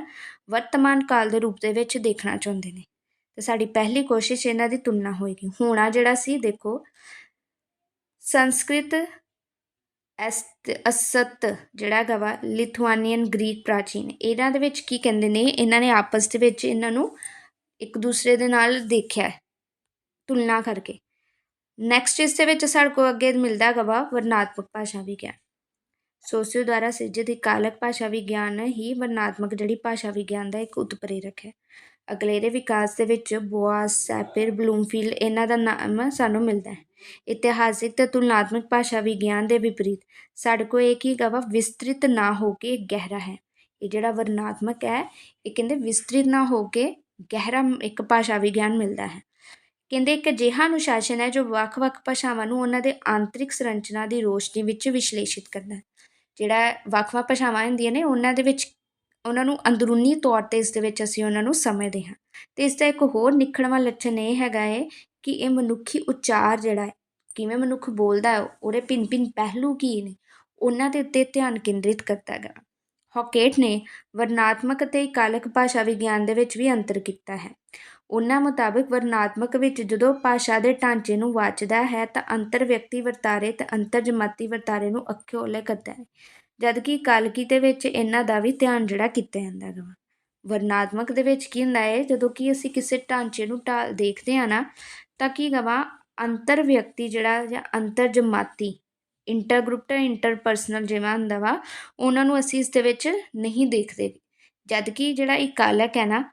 ਵਰਤਮਾਨ ਕਾਲ ਦੇ ਰੂਪ ਦੇ ਵਿੱਚ ਦੇਖਣਾ ਚਾਹੁੰਦੇ ਨੇ, ਅਤੇ ਸਾਡੀ ਪਹਿਲੀ ਕੋਸ਼ਿਸ਼ ਇਹਨਾਂ ਦੀ ਤੁਲਨਾ ਹੋਏਗੀ। ਹੋਣਾ ਜਿਹੜਾ ਸੀ ਦੇਖੋ, ਸੰਸਕ੍ਰਿਤ ਅਸਤ ਜਿਹੜਾ ਹੈਗਾ ਵਾ, ਲਿਥੁਆਨੀਅਨ, ਗ੍ਰੀਕ ਪ੍ਰਾਚੀਨ, ਇਹਨਾਂ ਦੇ ਵਿੱਚ ਕੀ ਕਹਿੰਦੇ ਨੇ, ਇਹਨਾਂ ਨੇ ਆਪਸ ਦੇ ਵਿੱਚ ਇਹਨਾਂ ਨੂੰ ਇੱਕ ਦੂਸਰੇ ਦੇ ਨਾਲ ਦੇਖਿਆ ਤੁਲਨਾ ਕਰਕੇ। ਨੈਕਸਟ ਇਸ ਦੇ ਵਿੱਚ ਸਾਡੇ ਕੋਲ ਅੱਗੇ ਮਿਲਦਾ ਹੈਗਾ ਵਾ ਵਰਣਾਤਮਕ ਭਾਸ਼ਾ ਵਿਗਿਆਨ। ਸੋਸੀਓ ਦੁਆਰਾ ਸਿਰਜਿਤ ਕਾਲਕ ਭਾਸ਼ਾ ਵਿਗਿਆਨ ਹੀ ਵਰਣਾਤਮਕ ਜਿਹੜੀ ਭਾਸ਼ਾ ਵਿਗਿਆਨ ਦਾ ਇੱਕ ਉਤਪ੍ਰੇਰਕ ਹੈ। ਅਗਲੇਰੇ ਵਿਕਾਸ ਦੇ ਵਿੱਚ ਬੋਆਸ, ਸੈਪਿਰ, ਬਲੂਮਫੀਲਡ ਇਹਨਾਂ ਦਾ ਨਾਮ ਸਾਨੂੰ ਮਿਲਦਾ ਹੈ। ਇਤਿਹਾਸਿਕ ਅਤੇ ਤੁਲਨਾਤਮਕ ਭਾਸ਼ਾ ਵਿਗਿਆਨ ਦੇ ਵਿਪਰੀਤ ਸਾਡੇ ਕੋਲ ਇਹ ਕੀ ਹੈਗਾ ਵਾ, ਵਿਸਤ੍ਰਿਤ ਨਾ ਹੋ ਕੇ ਗਹਿਰਾ ਹੈ। ਇਹ ਜਿਹੜਾ ਵਰਣਾਤਮਕ ਹੈ ਇਹ ਕਹਿੰਦੇ ਵਿਸਤ੍ਰਿਤ ਨਾ ਹੋ ਕੇ ਗਹਿਰਾ ਇੱਕ ਭਾਸ਼ਾ ਵਿਗਿਆਨ ਮਿਲਦਾ ਹੈ। ਕਹਿੰਦੇ ਇੱਕ ਅਜਿਹਾ ਅਨੁਸ਼ਾਸਨ ਹੈ ਜੋ ਵੱਖ-ਵੱਖ ਭਾਸ਼ਾਵਾਂ ਨੂੰ ਉਹਨਾਂ ਦੇ ਆਂਤਰਿਕ ਸੰਰਚਨਾ ਦੀ ਰੋਸ਼ਨੀ ਵਿੱਚ ਵਿਸ਼ਲੇਸ਼ਿਤ ਕਰਦਾ ਹੈ। ਜਿਹੜਾ ਵੱਖ-ਵੱਖ ਭਾਸ਼ਾਵਾਂ ਹੁੰਦੀਆਂ ਨੇ ਉਹਨਾਂ ਦੇ ਵਿੱਚ ਉਹਨਾਂ ਨੂੰ ਅੰਦਰੂਨੀ ਤੌਰ 'ਤੇ ਇਸ ਦੇ ਵਿੱਚ ਅਸੀਂ ਉਹਨਾਂ ਨੂੰ ਸਮਝਦੇ ਹਾਂ। ਅਤੇ ਇਸ ਦਾ ਇੱਕ ਹੋਰ ਨਿਖੜਵਾਂ ਲੱਛਣ ਇਹ ਹੈਗਾ ਹੈ ਕਿ ਇਹ ਮਨੁੱਖੀ ਉਚਾਰ ਜਿਹੜਾ ਹੈ, ਕਿਵੇਂ ਮਨੁੱਖ ਬੋਲਦਾ ਹੈ, ਉਹਦੇ ਭਿੰਨ ਪਹਿਲੂ ਕੀ ਨੇ, ਉਹਨਾਂ ਦੇ ਉੱਤੇ ਧਿਆਨ ਕੇਂਦਰਿਤ ਕਰਦਾ ਹੈਗਾ। ਹੌਕੇਟ ਨੇ ਵਰਣਾਤਮਕ ਅਤੇ ਕਾਲਕ ਭਾਸ਼ਾ ਵਿਗਿਆਨ ਦੇ ਵਿੱਚ ਵੀ ਅੰਤਰ ਕੀਤਾ ਹੈ। ਉਹਨਾਂ ਮੁਤਾਬਕ ਵਰਣਾਤਮਕ ਵਿੱਚ ਜਦੋਂ ਭਾਸ਼ਾ ਦੇ ਢਾਂਚੇ ਨੂੰ ਵਾਚਦਾ ਹੈ ਤਾਂ ਅੰਤਰ ਵਿਅਕਤੀ ਵਰਤਾਰੇ ਅਤੇ ਅੰਤਰ ਜਮਾਤੀ ਵਰਤਾਰੇ ਨੂੰ ਅੱਖੇ ਓਹਲੇ ਕਰਦਾ ਹੈ, ਜਦਕਿ ਕਾਲਕੀ ਦੇ ਵਿੱਚ ਇਹਨਾਂ ਦਾ ਵੀ ਧਿਆਨ ਜਿਹੜਾ ਕੀਤਾ ਜਾਂਦਾ ਹੈਗਾ। ਵਰਣਾਤਮਕ ਦੇ ਵਿੱਚ ਕੀ ਹੁੰਦਾ ਹੈ, ਜਦੋਂ ਕਿ ਅਸੀਂ ਕਿਸੇ ਢਾਂਚੇ ਨੂੰ ਦੇਖਦੇ ਹਾਂ ਨਾ, ਤਾਂ ਕੀ ਹੈਗਾ ਅੰਤਰ ਵਿਅਕਤੀ ਜਿਹੜਾ ਜਾਂ ਅੰਤਰ ਜਮਾਤੀ, ਇੰਟਰਗਰੁੱਪ ਅਤੇ ਇੰਟਰਪਰਸਨਲ ਜਿਵੇਂ ਹੁੰਦਾ ਵਾ, ਉਹਨਾਂ ਨੂੰ ਅਸੀਂ ਇਸ ਦੇ ਵਿੱਚ ਨਹੀਂ ਦੇਖਦੇ, ਜਦਕਿ ਜਿਹੜਾ ਇਹ ਕਾਲਕ ਹੈ ਨਾ,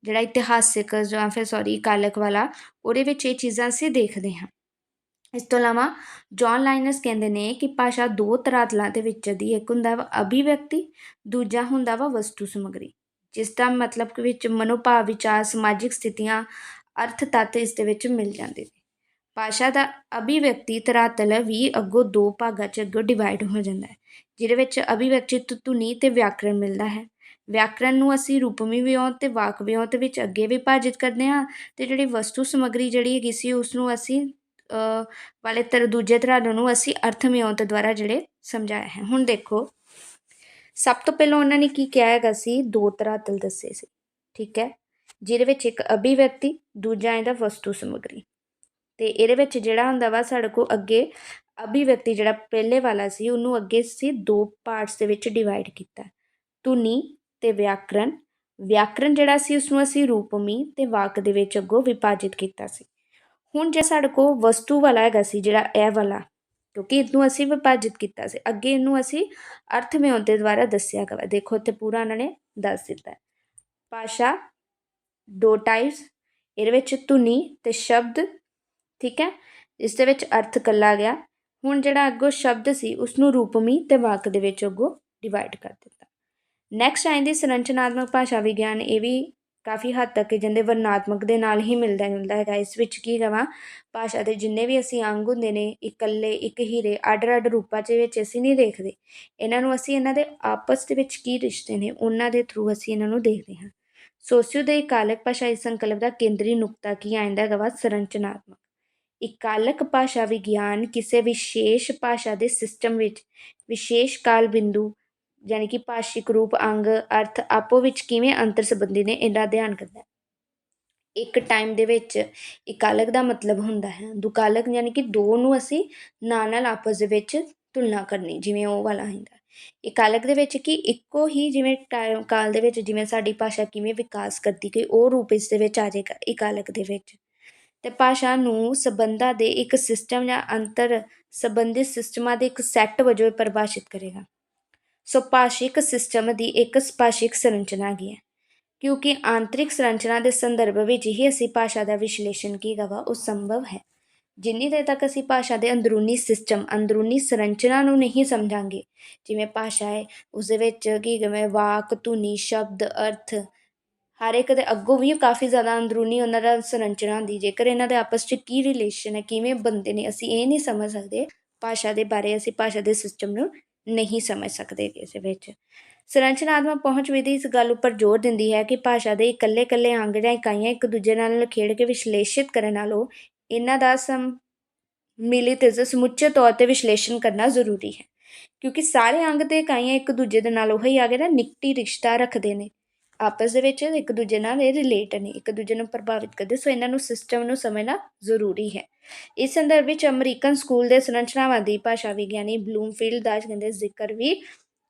ਜਿਹੜਾ ਇਤਿਹਾਸਿਕ ਜਾਂ ਫਿਰ ਕਾਲਕ ਵਾਲਾ, ਉਹਦੇ ਵਿੱਚ ਇਹ ਚੀਜ਼ਾਂ ਅਸੀਂ ਦੇਖਦੇ ਹਾਂ। ਇਸ ਤੋਂ ਇਲਾਵਾ ਜੌਨ ਲਾਈਨਸ ਕਹਿੰਦੇ ਨੇ ਕਿ ਭਾਸ਼ਾ ਦੋ ਧਰਾਤਲਾਂ ਦੇ ਵਿੱਚ ਦੀ, ਇੱਕ ਹੁੰਦਾ ਵਾ ਅਭਿਵਿਅਕਤੀ, ਦੂਜਾ ਹੁੰਦਾ ਵਾ ਵਸਤੂ ਸਮੱਗਰੀ, ਜਿਸ ਦਾ ਮਤਲਬ ਵਿੱਚ ਮਨੋਭਾਵ, ਵਿਚਾਰ, ਸਮਾਜਿਕ ਸਥਿਤੀਆਂ, ਅਰਥ ਤੱਤ ਇਸ ਦੇ ਵਿੱਚ ਮਿਲ ਜਾਂਦੇ ਨੇ। ਭਾਸ਼ਾ ਦਾ ਅਭਿਵਿਅਕਤੀ ਧਰਾਤਲ ਵੀ ਅੱਗੋਂ ਦੋ ਭਾਗਾਂ 'ਚ ਅੱਗੋਂ ਡਿਵਾਈਡ ਹੋ ਜਾਂਦਾ ਹੈ, ਜਿਹਦੇ ਵਿੱਚ ਅਭਿਵਿਅਕਤੀ ਧੁਨੀ ਅਤੇ ਵਿਆਕਰਣ ਮਿਲਦਾ ਹੈ। ਵਿਆਕਰਣ ਨੂੰ ਅਸੀਂ ਰੂਪਮੀ ਵਿਉਂਤ ਅਤੇ ਵਾਕ ਵਿਉਂਤ ਵਿੱਚ ਅੱਗੇ ਵਿਭਾਜਿਤ ਕਰਦੇ ਹਾਂ, ਅਤੇ ਜਿਹੜੀ ਵਸਤੂ ਸਮੱਗਰੀ ਜਿਹੜੀ ਹੈਗੀ ਸੀ ਉਸਨੂੰ ਅਸੀਂ ਦੂਜੇ ਧਰਾਤਲ ਨੂੰ ਅਸੀਂ ਅਰਥ ਵਿਉਂਤ ਦੁਆਰਾ ਜਿਹੜੇ ਸਮਝਾਇਆ ਹੈ। ਹੁਣ ਦੇਖੋ, ਸਭ ਤੋਂ ਪਹਿਲਾਂ ਉਹਨਾਂ ਨੇ ਕੀ ਕਿਹਾ ਹੈਗਾ ਸੀ, ਦੋ ਧਰਾਤਲ ਦੱਸੇ ਸੀ, ਠੀਕ ਹੈ, ਜਿਹਦੇ ਵਿੱਚ ਇੱਕ ਅਭਿਵਿਅਕਤੀ, ਦੂਜਾ ਇਹਦਾ ਵਸਤੂ ਸਮੱਗਰੀ। ਅਤੇ ਇਹਦੇ ਵਿੱਚ ਜਿਹੜਾ ਹੁੰਦਾ ਵਾ ਸਾਡੇ ਕੋਲ ਅੱਗੇ ਅਭਿਵਿਅਕਤੀ ਜਿਹੜਾ ਪਹਿਲੇ ਵਾਲਾ ਸੀ ਉਹਨੂੰ ਅੱਗੇ ਅਸੀਂ ਦੋ ਪਾਰਟਸ ਦੇ ਵਿੱਚ ਡਿਵਾਈਡ ਕੀਤਾ, ਧੁਨੀ ਅਤੇ ਵਿਆਕਰਣ। ਵਿਆਕਰਣ ਜਿਹੜਾ ਸੀ ਉਸਨੂੰ ਅਸੀਂ ਰੂਪਮੀ ਅਤੇ ਵਾਕ ਦੇ ਵਿੱਚ ਅੱਗੋਂ ਵਿਭਾਜਿਤ ਕੀਤਾ ਸੀ। ਹੁਣ ਜੇ ਸਾਡੇ ਕੋਲ ਵਸਤੂ ਵਾਲਾ ਹੈਗਾ ਸੀ ਜਿਹੜਾ ਇਹ ਵਾਲਾ, ਕਿਉਂਕਿ ਇਹਨੂੰ ਅਸੀਂ ਵਿਭਾਜਿਤ ਕੀਤਾ ਸੀ, ਅੱਗੇ ਇਹਨੂੰ ਅਸੀਂ ਅਰਥ ਵਿਉਂਤ ਦੇ ਦੁਆਰਾ ਦੱਸਿਆ ਗਾ। ਦੇਖੋ ਇੱਥੇ ਪੂਰਾ ਉਹਨਾਂ ਨੇ ਦੱਸ ਦਿੱਤਾ। ਭਾਸ਼ਾ ਦੋ ਟਾਈਪਸ, ਇਹਦੇ ਵਿੱਚ ਧੁਨੀ ਅਤੇ ਸ਼ਬਦ, ਠੀਕ ਹੈ, ਇਸ ਦੇ ਵਿੱਚ ਅਰਥ ਇਕੱਲਾ ਗਿਆ। ਹੁਣ ਜਿਹੜਾ ਅੱਗੋਂ ਸ਼ਬਦ ਸੀ ਉਸਨੂੰ ਰੂਪਮੀ ਅਤੇ ਵਾਕ ਦੇ ਵਿੱਚ ਅੱਗੋਂ ਡਿਵਾਈਡ ਕਰ ਦਿੱਤਾ। ਨੈਕਸਟ ਆ ਜਾਂਦੀ ਸੰਰਚਨਾਤਮਕ ਭਾਸ਼ਾ ਵਿਗਿਆਨ। ਇਹ ਵੀ ਕਾਫੀ ਹੱਦ ਤੱਕ ਕਹਿੰਦੇ ਵਰਣਾਤਮਕ ਦੇ ਨਾਲ ਹੀ ਮਿਲਦਾ ਜੁਲਦਾ ਹੈਗਾ। ਇਸ ਵਿੱਚ ਕੀ ਹੈਗਾ, ਭਾਸ਼ਾ ਦੇ ਜਿੰਨੇ ਵੀ ਅਸੀਂ ਅੰਗ ਹੁੰਦੇ ਨੇ ਇਕੱਲੇ ਇੱਕ ਹੀਰੇ ਅੱਡ ਅੱਡ ਰੂਪਾਂ 'ਚ ਵਿੱਚ ਅਸੀਂ ਨਹੀਂ ਦੇਖਦੇ, ਇਹਨਾਂ ਨੂੰ ਅਸੀਂ ਇਹਨਾਂ ਦੇ ਆਪਸ ਦੇ ਵਿੱਚ ਕੀ ਰਿਸ਼ਤੇ ਨੇ ਉਹਨਾਂ ਦੇ ਥਰੂ ਅਸੀਂ ਇਹਨਾਂ ਨੂੰ ਦੇਖਦੇ ਹਾਂ। ਸੋਸਿਓ ਦੇ ਇਕਾਲਕ ਭਾਸ਼ਾਈ ਸੰਕਲਪ ਦਾ ਕੇਂਦਰੀ ਨੁਕਤਾ ਕੀ ਆਉਂਦਾ ਹੈਗਾ ਵਾ, ਸੰਰਚਨਾਤਮਕ। ਇਕਾਲਕ ਭਾਸ਼ਾ ਵਿਗਿਆਨ ਕਿਸੇ ਵਿਸ਼ੇਸ਼ ਭਾਸ਼ਾ ਦੇ ਸਿਸਟਮ ਵਿੱਚ ਵਿਸ਼ੇਸ਼ ਕਾਲ ਬਿੰਦੂ ਯਾਨੀ ਕਿ ਭਾਸ਼ਿਕ ਰੂਪ, ਅੰਗ, ਅਰਥ ਆਪੋ ਵਿੱਚ ਕਿਵੇਂ ਅੰਤਰ ਸੰਬੰਧੀ ਨੇ ਇਹਦਾ ਅਧਿਐਨ ਕਰਦਾ। ਇੱਕ ਟਾਈਮ ਦੇ ਵਿੱਚ ਇਕਾਲਕ ਦਾ ਮਤਲਬ ਹੁੰਦਾ ਹੈ ਦੁਕਾਲਕ, ਯਾਨੀ ਕਿ ਦੋ ਨੂੰ ਅਸੀਂ ਨਾਲ ਆਪਸ ਦੇ ਵਿੱਚ ਤੁਲਨਾ ਕਰਨੀ, ਜਿਵੇਂ ਉਹ ਵਾਲਾ ਹੁੰਦਾ। ਇਕਾਲਕ ਦੇ ਵਿੱਚ ਕੀ ਇੱਕੋ ਹੀ ਜਿਵੇਂ ਟਾਈਮ ਕਾਲ ਦੇ ਵਿੱਚ ਜਿਵੇਂ ਸਾਡੀ ਭਾਸ਼ਾ ਕਿਵੇਂ ਵਿਕਾਸ ਕਰਦੀ ਗਈ ਉਹ ਰੂਪ ਇਸ ਦੇ ਵਿੱਚ ਆ ਜਾਏਗਾ ਇਕਾਲਕ ਦੇ ਵਿੱਚ। ਅਤੇ ਭਾਸ਼ਾ ਨੂੰ ਸੰਬੰਧਾਂ ਦੇ ਇੱਕ ਸਿਸਟਮ ਜਾਂ ਅੰਤਰ ਸੰਬੰਧਿਤ ਸਿਸਟਮਾਂ ਦੇ ਇੱਕ ਸੈੱਟ ਵਜੋਂ ਪਰਿਭਾਸ਼ਿਤ ਕਰੇਗਾ। ਸੋ ਭਾਸ਼ਿਕ ਸਿਸਟਮ ਦੀ ਇੱਕ ਭਾਸ਼ਿਕ ਸੰਰਚਨਾ ਹੈਗੀ ਹੈ, ਕਿਉਂਕਿ ਆਂਤਰਿਕ ਸੰਰਚਨਾ ਦੇ ਸੰਦਰਭ ਵਿੱਚ ਹੀ ਅਸੀਂ ਭਾਸ਼ਾ ਦਾ ਵਿਸ਼ਲੇਸ਼ਣ ਕੀ ਹੈਗਾ ਵਾ ਉਹ ਸੰਭਵ ਹੈ। ਜਿੰਨੀ ਦੇਰ ਤੱਕ ਅਸੀਂ ਭਾਸ਼ਾ ਦੇ ਅੰਦਰੂਨੀ ਸਿਸਟਮ, ਅੰਦਰੂਨੀ ਸੰਰਚਨਾ ਨੂੰ ਨਹੀਂ ਸਮਝਾਂਗੇ, ਜਿਵੇਂ ਭਾਸ਼ਾ ਹੈ ਉਸ ਦੇ ਵਿੱਚ ਕੀ ਜਿਵੇਂ ਵਾਕ, ਧੁਨੀ, ਸ਼ਬਦ, ਅਰਥ, ਹਰ ਇੱਕ ਦੇ ਅੱਗੋਂ ਵੀ ਕਾਫੀ ਜ਼ਿਆਦਾ ਅੰਦਰੂਨੀ ਉਹਨਾਂ ਦਾ ਸੰਰਚਨਾ ਹੁੰਦੀ। ਜੇਕਰ ਇਹਨਾਂ ਦੇ ਆਪਸ 'ਚ ਕੀ ਰਿਲੇਸ਼ਨ ਹੈ, ਕਿਵੇਂ ਬਣਦੇ ਨੇ, ਅਸੀਂ ਇਹ ਨਹੀਂ ਸਮਝ ਸਕਦੇ ਭਾਸ਼ਾ ਦੇ ਬਾਰੇ, ਅਸੀਂ ਭਾਸ਼ਾ ਦੇ ਸਿਸਟਮ ਨੂੰ ਨਹੀਂ ਸਮਝ ਸਕਦੇ ਕਿਸੇ ਵਿੱਚ। ਸੰਰਚਨਾਤਮਕ ਪਹੁੰਚ ਵਿਧੀ ਇਸ ਗੱਲ ਉੱਪਰ ਜ਼ੋਰ ਦਿੰਦੀ ਹੈ ਕਿ ਭਾਸ਼ਾ ਦੇ ਇਕੱਲੇ ਇਕੱਲੇ ਅੰਗ ਜਾਂ ਇਕਾਈਆਂ ਇੱਕ ਦੂਜੇ ਨਾਲ ਖੇਡ ਕੇ ਵਿਸ਼ਲੇਸ਼ਿਤ ਕਰਨ ਨਾਲੋਂ ਇਹਨਾਂ ਦਾ ਮਿਲਿਤ ਸਮੁੱਚੇ ਤੌਰ 'ਤੇ ਵਿਸ਼ਲੇਸ਼ਣ ਕਰਨਾ ਜ਼ਰੂਰੀ ਹੈ, ਕਿਉਂਕਿ ਸਾਰੇ ਅੰਗ ਅਤੇ ਇਕਾਈਆਂ ਇੱਕ ਦੂਜੇ ਦੇ ਨਾਲ ਉਹੀ ਆ ਗਏ ਨਾ ਨਿਕਟੀ ਰਿਸ਼ਤਾ ਰੱਖਦੇ ਨੇ ਆਪਸ ਦੇ ਵਿੱਚ, ਇੱਕ ਦੂਜੇ ਨਾਲ ਇਹ ਰਿਲੇਟ ਨੇ, ਇੱਕ ਦੂਜੇ ਨੂੰ ਪ੍ਰਭਾਵਿਤ ਕਰਦੇ। ਸੋ ਇਹਨਾਂ ਨੂੰ ਸਿਸਟਮ ਨੂੰ ਸਮਝਣਾ ਜ਼ਰੂਰੀ ਹੈ। ਇਸ ਸੰਦਰਭ ਵਿੱਚ ਅਮਰੀਕਨ ਸਕੂਲ ਦੇ ਸੰਰਚਨਾਵਾਦੀ ਦੀ ਭਾਸ਼ਾ ਵਿਗਿਆਨੀ ਬਲੂਮਫੀਲਡ ਦਾ ਕਹਿੰਦੇ ਜ਼ਿਕਰ ਵੀ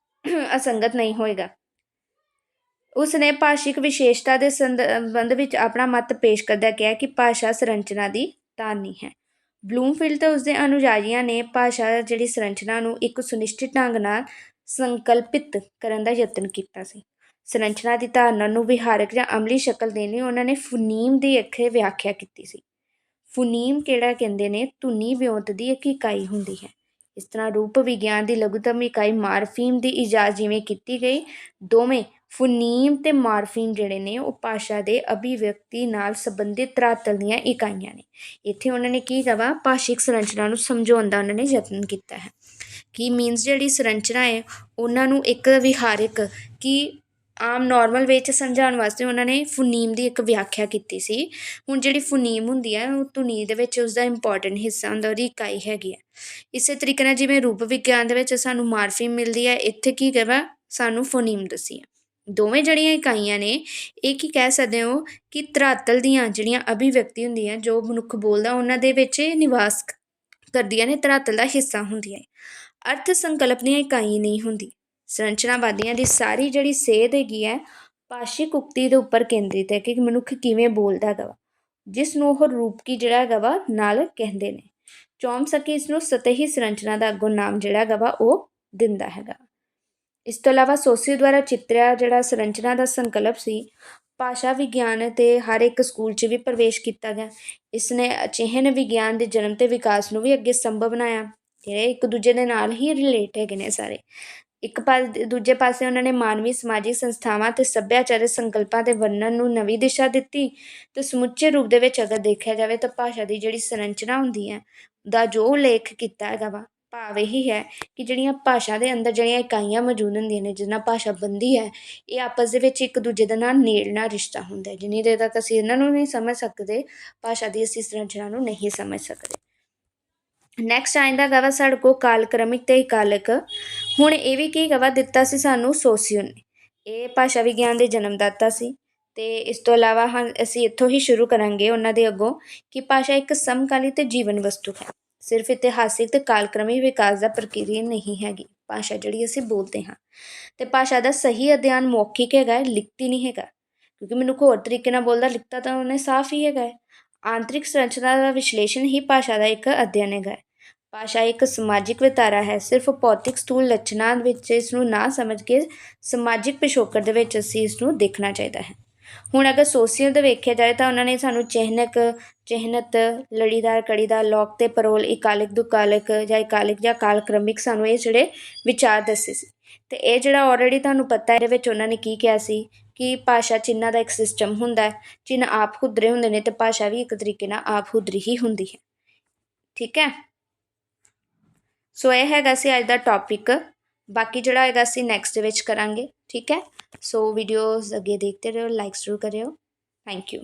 ਅਸੰਗਤ ਨਹੀਂ ਹੋਏਗਾ। ਉਸ ਨੇ ਭਾਸ਼ਿਕ ਵਿਸ਼ੇਸ਼ਤਾ ਦੇ ਸੰਬੰਧ ਵਿੱਚ ਆਪਣਾ ਮਤ ਪੇਸ਼ ਕਰਦਿਆਂ ਕਿਹਾ ਕਿ ਭਾਸ਼ਾ ਸੰਰਚਨਾ ਦੀ ਧਾਰਨੀ ਹੈ। ਬਲੂਮਫੀਲਡ ਤੇ ਉਸਦੇ ਅਨੁਯਾਈਆਂ ਨੇ ਭਾਸ਼ਾ ਜਿਹੜੀ ਸੰਰਚਨਾ ਨੂੰ ਇੱਕ ਸੁਨਿਸ਼ਚਿਤ ਢੰਗ ਨਾਲ ਸੰਕਲਪਿਤ ਕਰਨ ਦਾ ਯਤਨ ਕੀਤਾ ਸੀ। ਸੰਰਚਨਾ ਦੀ ਧਾਰਨਾ ਨੂੰ ਵਿਹਾਰਕ ਜਾਂ ਅਮਲੀ ਸ਼ਕਲ ਦੇਣ ਲਈ ਉਹਨਾਂ ਨੇ ਫੁਨੀਮ ਦੀ ਇੱਥੇ ਵਿਆਖਿਆ ਕੀਤੀ ਸੀ। ਫੁਨੀਮ ਕਿਹੜਾ ਕਹਿੰਦੇ ਨੇ, ਧੁਨੀ ਵਿਉਂਤ ਦੀ ਇੱਕ ਇਕਾਈ ਹੁੰਦੀ ਹੈ। ਇਸ ਤਰ੍ਹਾਂ ਰੂਪ ਵਿਗਿਆਨ ਦੀ ਲਘੂਤਮ ਇਕਾਈ ਮਾਰਫੀਮ ਦੀ ਇਜਾਜ਼ ਜਿਵੇਂ ਕੀਤੀ ਗਈ, ਦੋਵੇਂ ਫੁਨੀਮ ਅਤੇ ਮਾਰਫੀਮ ਜਿਹੜੇ ਨੇ ਉਹ ਭਾਸ਼ਾ ਦੇ ਅਭਿਵਿਅਕਤੀ ਨਾਲ ਸੰਬੰਧਿਤ ਧਰਾਤਲ ਦੀਆਂ ਇਕਾਈਆਂ ਨੇ। ਇੱਥੇ ਉਹਨਾਂ ਨੇ ਕੀ ਕਹਾ, ਭਾਸ਼ਿਕ ਸੰਰਚਨਾ ਨੂੰ ਸਮਝਾਉਣ ਦਾ ਉਹਨਾਂ ਨੇ ਯਤਨ ਕੀਤਾ ਹੈ ਕਿ ਮੀਨਸ ਜਿਹੜੀ ਸੰਰਚਨਾ ਹੈ ਉਹਨਾਂ ਨੂੰ ਇੱਕ ਵਿਹਾਰਕ ਕਿ ਆਮ ਨੋਰਮਲ ਵੇ 'ਚ ਸਮਝਾਉਣ ਵਾਸਤੇ ਉਹਨਾਂ ਨੇ ਫੁਨੀਮ ਦੀ ਇੱਕ ਵਿਆਖਿਆ ਕੀਤੀ ਸੀ। ਹੁਣ ਜਿਹੜੀ ਫੁਨੀਮ ਹੁੰਦੀ ਹੈ ਉਹ ਧੁਨੀ ਦੇ ਵਿੱਚ ਉਸਦਾ ਇੰਪੋਰਟੈਂਟ ਹਿੱਸਾ ਹੁੰਦਾ, ਉਹਦੀ ਇਕਾਈ ਹੈਗੀ ਹੈ। ਇਸੇ ਤਰੀਕੇ ਨਾਲ ਜਿਵੇਂ ਰੂਪ ਵਿਗਿਆਨ ਦੇ ਵਿੱਚ ਸਾਨੂੰ ਮਾਰਫੀਮ ਮਿਲਦੀ ਹੈ, ਇੱਥੇ ਕੀ ਕਹਵਾ ਸਾਨੂੰ ਫੁਨੀਮ ਦੱਸੀ ਹੈ। ਦੋਵੇਂ ਜਿਹੜੀਆਂ ਇਕਾਈਆਂ ਨੇ ਇਹ ਕੀ ਕਹਿ ਸਕਦੇ ਹੋ ਕਿ ਧਰਾਤਲ ਦੀਆਂ ਜਿਹੜੀਆਂ ਅਭਿਵਿਅਕਤੀ ਹੁੰਦੀਆਂ ਜੋ ਮਨੁੱਖ ਬੋਲਦਾ ਉਹਨਾਂ ਦੇ ਵਿੱਚ ਨਿਵਾਸ ਕਰਦੀਆਂ ਨੇ, ਧਰਾਤਲ ਦਾ ਹਿੱਸਾ ਹੁੰਦੀਆਂ। ਅਰਥ ਸੰਕਲਪ ਦੀਆਂ ਇਕਾਈ ਨਹੀਂ ਹੁੰਦੀ। ਸੰਰਚਨਾਵਾਦੀਆਂ ਦੀ ਸਾਰੀ ਜਿਹੜੀ ਸੇਧ ਹੈਗੀ ਹੈ ਭਾਸ਼ਿਕ ਉਕਤੀ ਦੇ ਉੱਪਰ ਕੇਂਦਰਿਤ ਹੈ ਕਿ ਮਨੁੱਖ ਕਿਵੇਂ ਬੋਲਦਾ ਹੈਗਾ ਵਾ, ਜਿਸ ਨੂੰ ਉਹ ਰੂਪਕੀ ਜਿਹੜਾ ਹੈਗਾ ਵਾ ਨਾਲ ਕਹਿੰਦੇ ਨੇ। ਚੌਮਸਕੀ ਇਸ ਨੂੰ ਸਤਹੀ ਸੰਰਚਨਾ ਦਾ ਅੱਗੋਂ ਨਾਮ ਜਿਹੜਾ ਹੈਗਾ ਵਾ ਉਹ ਦਿੰਦਾ ਹੈਗਾ। ਇਸ ਤੋਂ ਇਲਾਵਾ ਸੋਸੀਓ ਦੁਆਰਾ ਚਿੱਤਰਿਆ ਜਿਹੜਾ ਸੰਰਚਨਾ ਦਾ ਸੰਕਲਪ ਸੀ ਭਾਸ਼ਾ ਵਿਗਿਆਨ ਅਤੇ ਹਰ ਇੱਕ ਸਕੂਲ 'ਚ ਵੀ ਪ੍ਰਵੇਸ਼ ਕੀਤਾ ਗਿਆ। ਇਸ ਨੇ ਅਚਿਹਨ ਵਿਗਿਆਨ ਦੇ ਜਨਮ ਅਤੇ ਵਿਕਾਸ ਨੂੰ ਵੀ ਅੱਗੇ ਸੰਭਵ ਬਣਾਇਆ। ਇਹ ਇੱਕ ਦੂਜੇ ਦੇ ਨਾਲ ਹੀ ਰਿਲੇਟ ਹੈਗੇ ਨੇ ਸਾਰੇ। ਇੱਕ ਦੂਜੇ ਪਾਸੇ ਉਹਨਾਂ ਨੇ ਮਾਨਵੀ ਸਮਾਜਿਕ ਸੰਸਥਾਵਾਂ ਅਤੇ ਸੱਭਿਆਚਾਰਕ ਸੰਕਲਪਾਂ ਦੇ ਵਰਣਨ ਨੂੰ ਨਵੀਂ ਦਿਸ਼ਾ ਦਿੱਤੀ ਅਤੇ ਸਮੁੱਚੇ ਰੂਪ ਦੇ ਵਿੱਚ ਅਗਰ ਦੇਖਿਆ ਜਾਵੇ ਤਾਂ ਭਾਸ਼ਾ ਦੀ ਜਿਹੜੀ ਸੰਰਚਨਾ ਹੁੰਦੀ ਹੈ ਦਾ ਜੋ ਉਲੇਖ ਕੀਤਾ ਹੈਗਾ ਵਾ, ਭਾਵ ਇਹੀ ਹੈ ਕਿ ਜਿਹੜੀਆਂ ਭਾਸ਼ਾ ਦੇ ਅੰਦਰ ਜਿਹੜੀਆਂ ਇਕਾਈਆਂ ਮੌਜੂਦ ਹੁੰਦੀਆਂ ਨੇ ਜਿਸ ਨਾਲ ਭਾਸ਼ਾ ਬਣਦੀ ਹੈ, ਇਹ ਆਪਸ ਦੇ ਵਿੱਚ ਇੱਕ ਦੂਜੇ ਦੇ ਨਾਲ ਨੇੜਲਾ ਰਿਸ਼ਤਾ ਹੁੰਦਾ ਹੈ। ਜਿੰਨੀ ਦੇਰ ਤੱਕ ਅਸੀਂ ਇਹਨਾਂ ਨੂੰ ਨਹੀਂ ਸਮਝ ਸਕਦੇ, ਭਾਸ਼ਾ ਦੀ ਅਸੀਂ ਸੰਰਚਨਾ ਨੂੰ ਨਹੀਂ ਸਮਝ ਸਕਦੇ। ਨੈਕਸਟ ਆਇੰਦਾ ਹੈਗਾ ਵਾ ਸਾਡੇ ਕੋਲ ਕਾਲ ਕ੍ਰਮਿਕ ਅਤੇ ਇਕਾਲਕ। ਹੁਣ ਇਹ ਵੀ ਕੀ ਹੈਗਾ ਵਾ ਦਿੱਤਾ ਸੀ ਸਾਨੂੰ ਸੋਸੀਓ ਨੇ। ਇਹ ਭਾਸ਼ਾ ਵਿਗਿਆਨ ਦੇ ਜਨਮਦਾਤਾ ਸੀ ਅਤੇ ਇਸ ਤੋਂ ਇਲਾਵਾ ਅਸੀਂ ਇੱਥੋਂ ਹੀ ਸ਼ੁਰੂ ਕਰਾਂਗੇ ਉਹਨਾਂ ਦੇ ਅੱਗੋਂ ਕਿ ਭਾਸ਼ਾ ਇੱਕ ਸਮਕਾਲੀ ਅਤੇ ਜੀਵਨ ਵਸਤੂ ਹੈ, ਸਿਰਫ ਇਤਿਹਾਸਿਕ ਅਤੇ ਕਾਲਕ੍ਰਮਿਕ ਵਿਕਾਸ ਦਾ ਪ੍ਰਕਿਰਿਆ ਨਹੀਂ ਹੈਗੀ। ਭਾਸ਼ਾ ਜਿਹੜੀ ਅਸੀਂ ਬੋਲਦੇ ਹਾਂ ਅਤੇ ਭਾਸ਼ਾ ਦਾ ਸਹੀ ਅਧਿਐਨ ਮੌਖਿਕ ਹੈਗਾ, ਲਿਖਤੀ ਨਹੀਂ ਹੈਗਾ, ਕਿਉਂਕਿ ਮਨੁੱਖ ਹੋਰ ਤਰੀਕੇ ਨਾਲ ਬੋਲਦਾ, ਲਿਖਤਾ ਤਾਂ ਉਹਨੇ ਸਾਫ਼ ਹੀ ਹੈਗਾ ਹੈ। ਆਂਤਰਿਕ ਸੰਰਚਨਾ ਦਾ ਵਿਸ਼ਲੇਸ਼ਣ ਹੀ ਭਾਸ਼ਾ ਦਾ ਇੱਕ ਅਧਿਐਨ ਹੈਗਾ। ਭਾਸ਼ਾ ਇੱਕ ਸਮਾਜਿਕ ਵਿਤਾਰਾ ਹੈ, ਸਿਰਫ ਭੌਤਿਕ ਸਥੂਲ ਲੱਛਣਾਂ ਵਿੱਚ ਇਸ ਨੂੰ ਨਾ ਸਮਝ ਕੇ ਸਮਾਜਿਕ ਪਿਛੋਕੜ ਦੇ ਵਿੱਚ ਅਸੀਂ ਇਸ ਨੂੰ ਦੇਖਣਾ ਚਾਹੀਦਾ ਹੈ। ਹੁਣ ਅਗਰ ਸੋਸੀਅਲ ਦੇ ਵੇਖਿਆ ਜਾਏ ਤਾਂ ਉਹਨਾਂ ਨੇ ਸਾਨੂੰ ਚਿਹਨਤ, ਲੜੀਦਾਰ, ਕੜੀਦਾਰ, ਲੋਕ ਅਤੇ ਪਰੋਲ, ਇਕਾਲਿਕ, ਦੁਕਾਲਿਕ ਜਾਂ ਇਕਾਲਿਕ ਜਾਂ ਕਾਲਕ੍ਰਮਿਕ ਸਾਨੂੰ ਇਹ ਜਿਹੜੇ ਵਿਚਾਰ ਦੱਸੇ ਸੀ। ਅਤੇ ਇਹ ਜਿਹੜਾ ਆਲਰੇਡੀ ਤੁਹਾਨੂੰ ਪਤਾ ਇਹਦੇ ਵਿੱਚ ਉਹਨਾਂ ਨੇ ਕੀ ਕਿਹਾ ਸੀ ਕਿ ਭਾਸ਼ਾ ਚਿੰਨ੍ਹਾਂ ਦਾ ਇੱਕ ਸਿਸਟਮ ਹੁੰਦਾ ਹੈ, ਚਿੰਨ੍ਹ ਆਪ ਹੁਦਰੇ ਹੁੰਦੇ ਨੇ ਅਤੇ ਭਾਸ਼ਾ ਵੀ ਇੱਕ ਤਰੀਕੇ ਨਾਲ ਆਪ ਹੁਦਰੀ ਹੀ ਹੁੰਦੀ ਹੈ। ਠੀਕ ਹੈ, ਸੋ ਇਹ ਹੈਗਾ ਸੀ ਅੱਜ ਦਾ ਟੌਪਿਕ। ਬਾਕੀ ਜਿਹੜਾ ਹੈਗਾ ਅਸੀਂ ਨੈਕਸਟ ਦੇ ਵਿੱਚ ਕਰਾਂਗੇ। ਠੀਕ ਹੈ, ਸੋ ਵੀਡੀਓਜ਼ ਅੱਗੇ ਦੇਖਦੇ ਰਹੋ, ਲਾਈਕ ਜ਼ਰੂਰ ਕਰਿਓ। Thank you.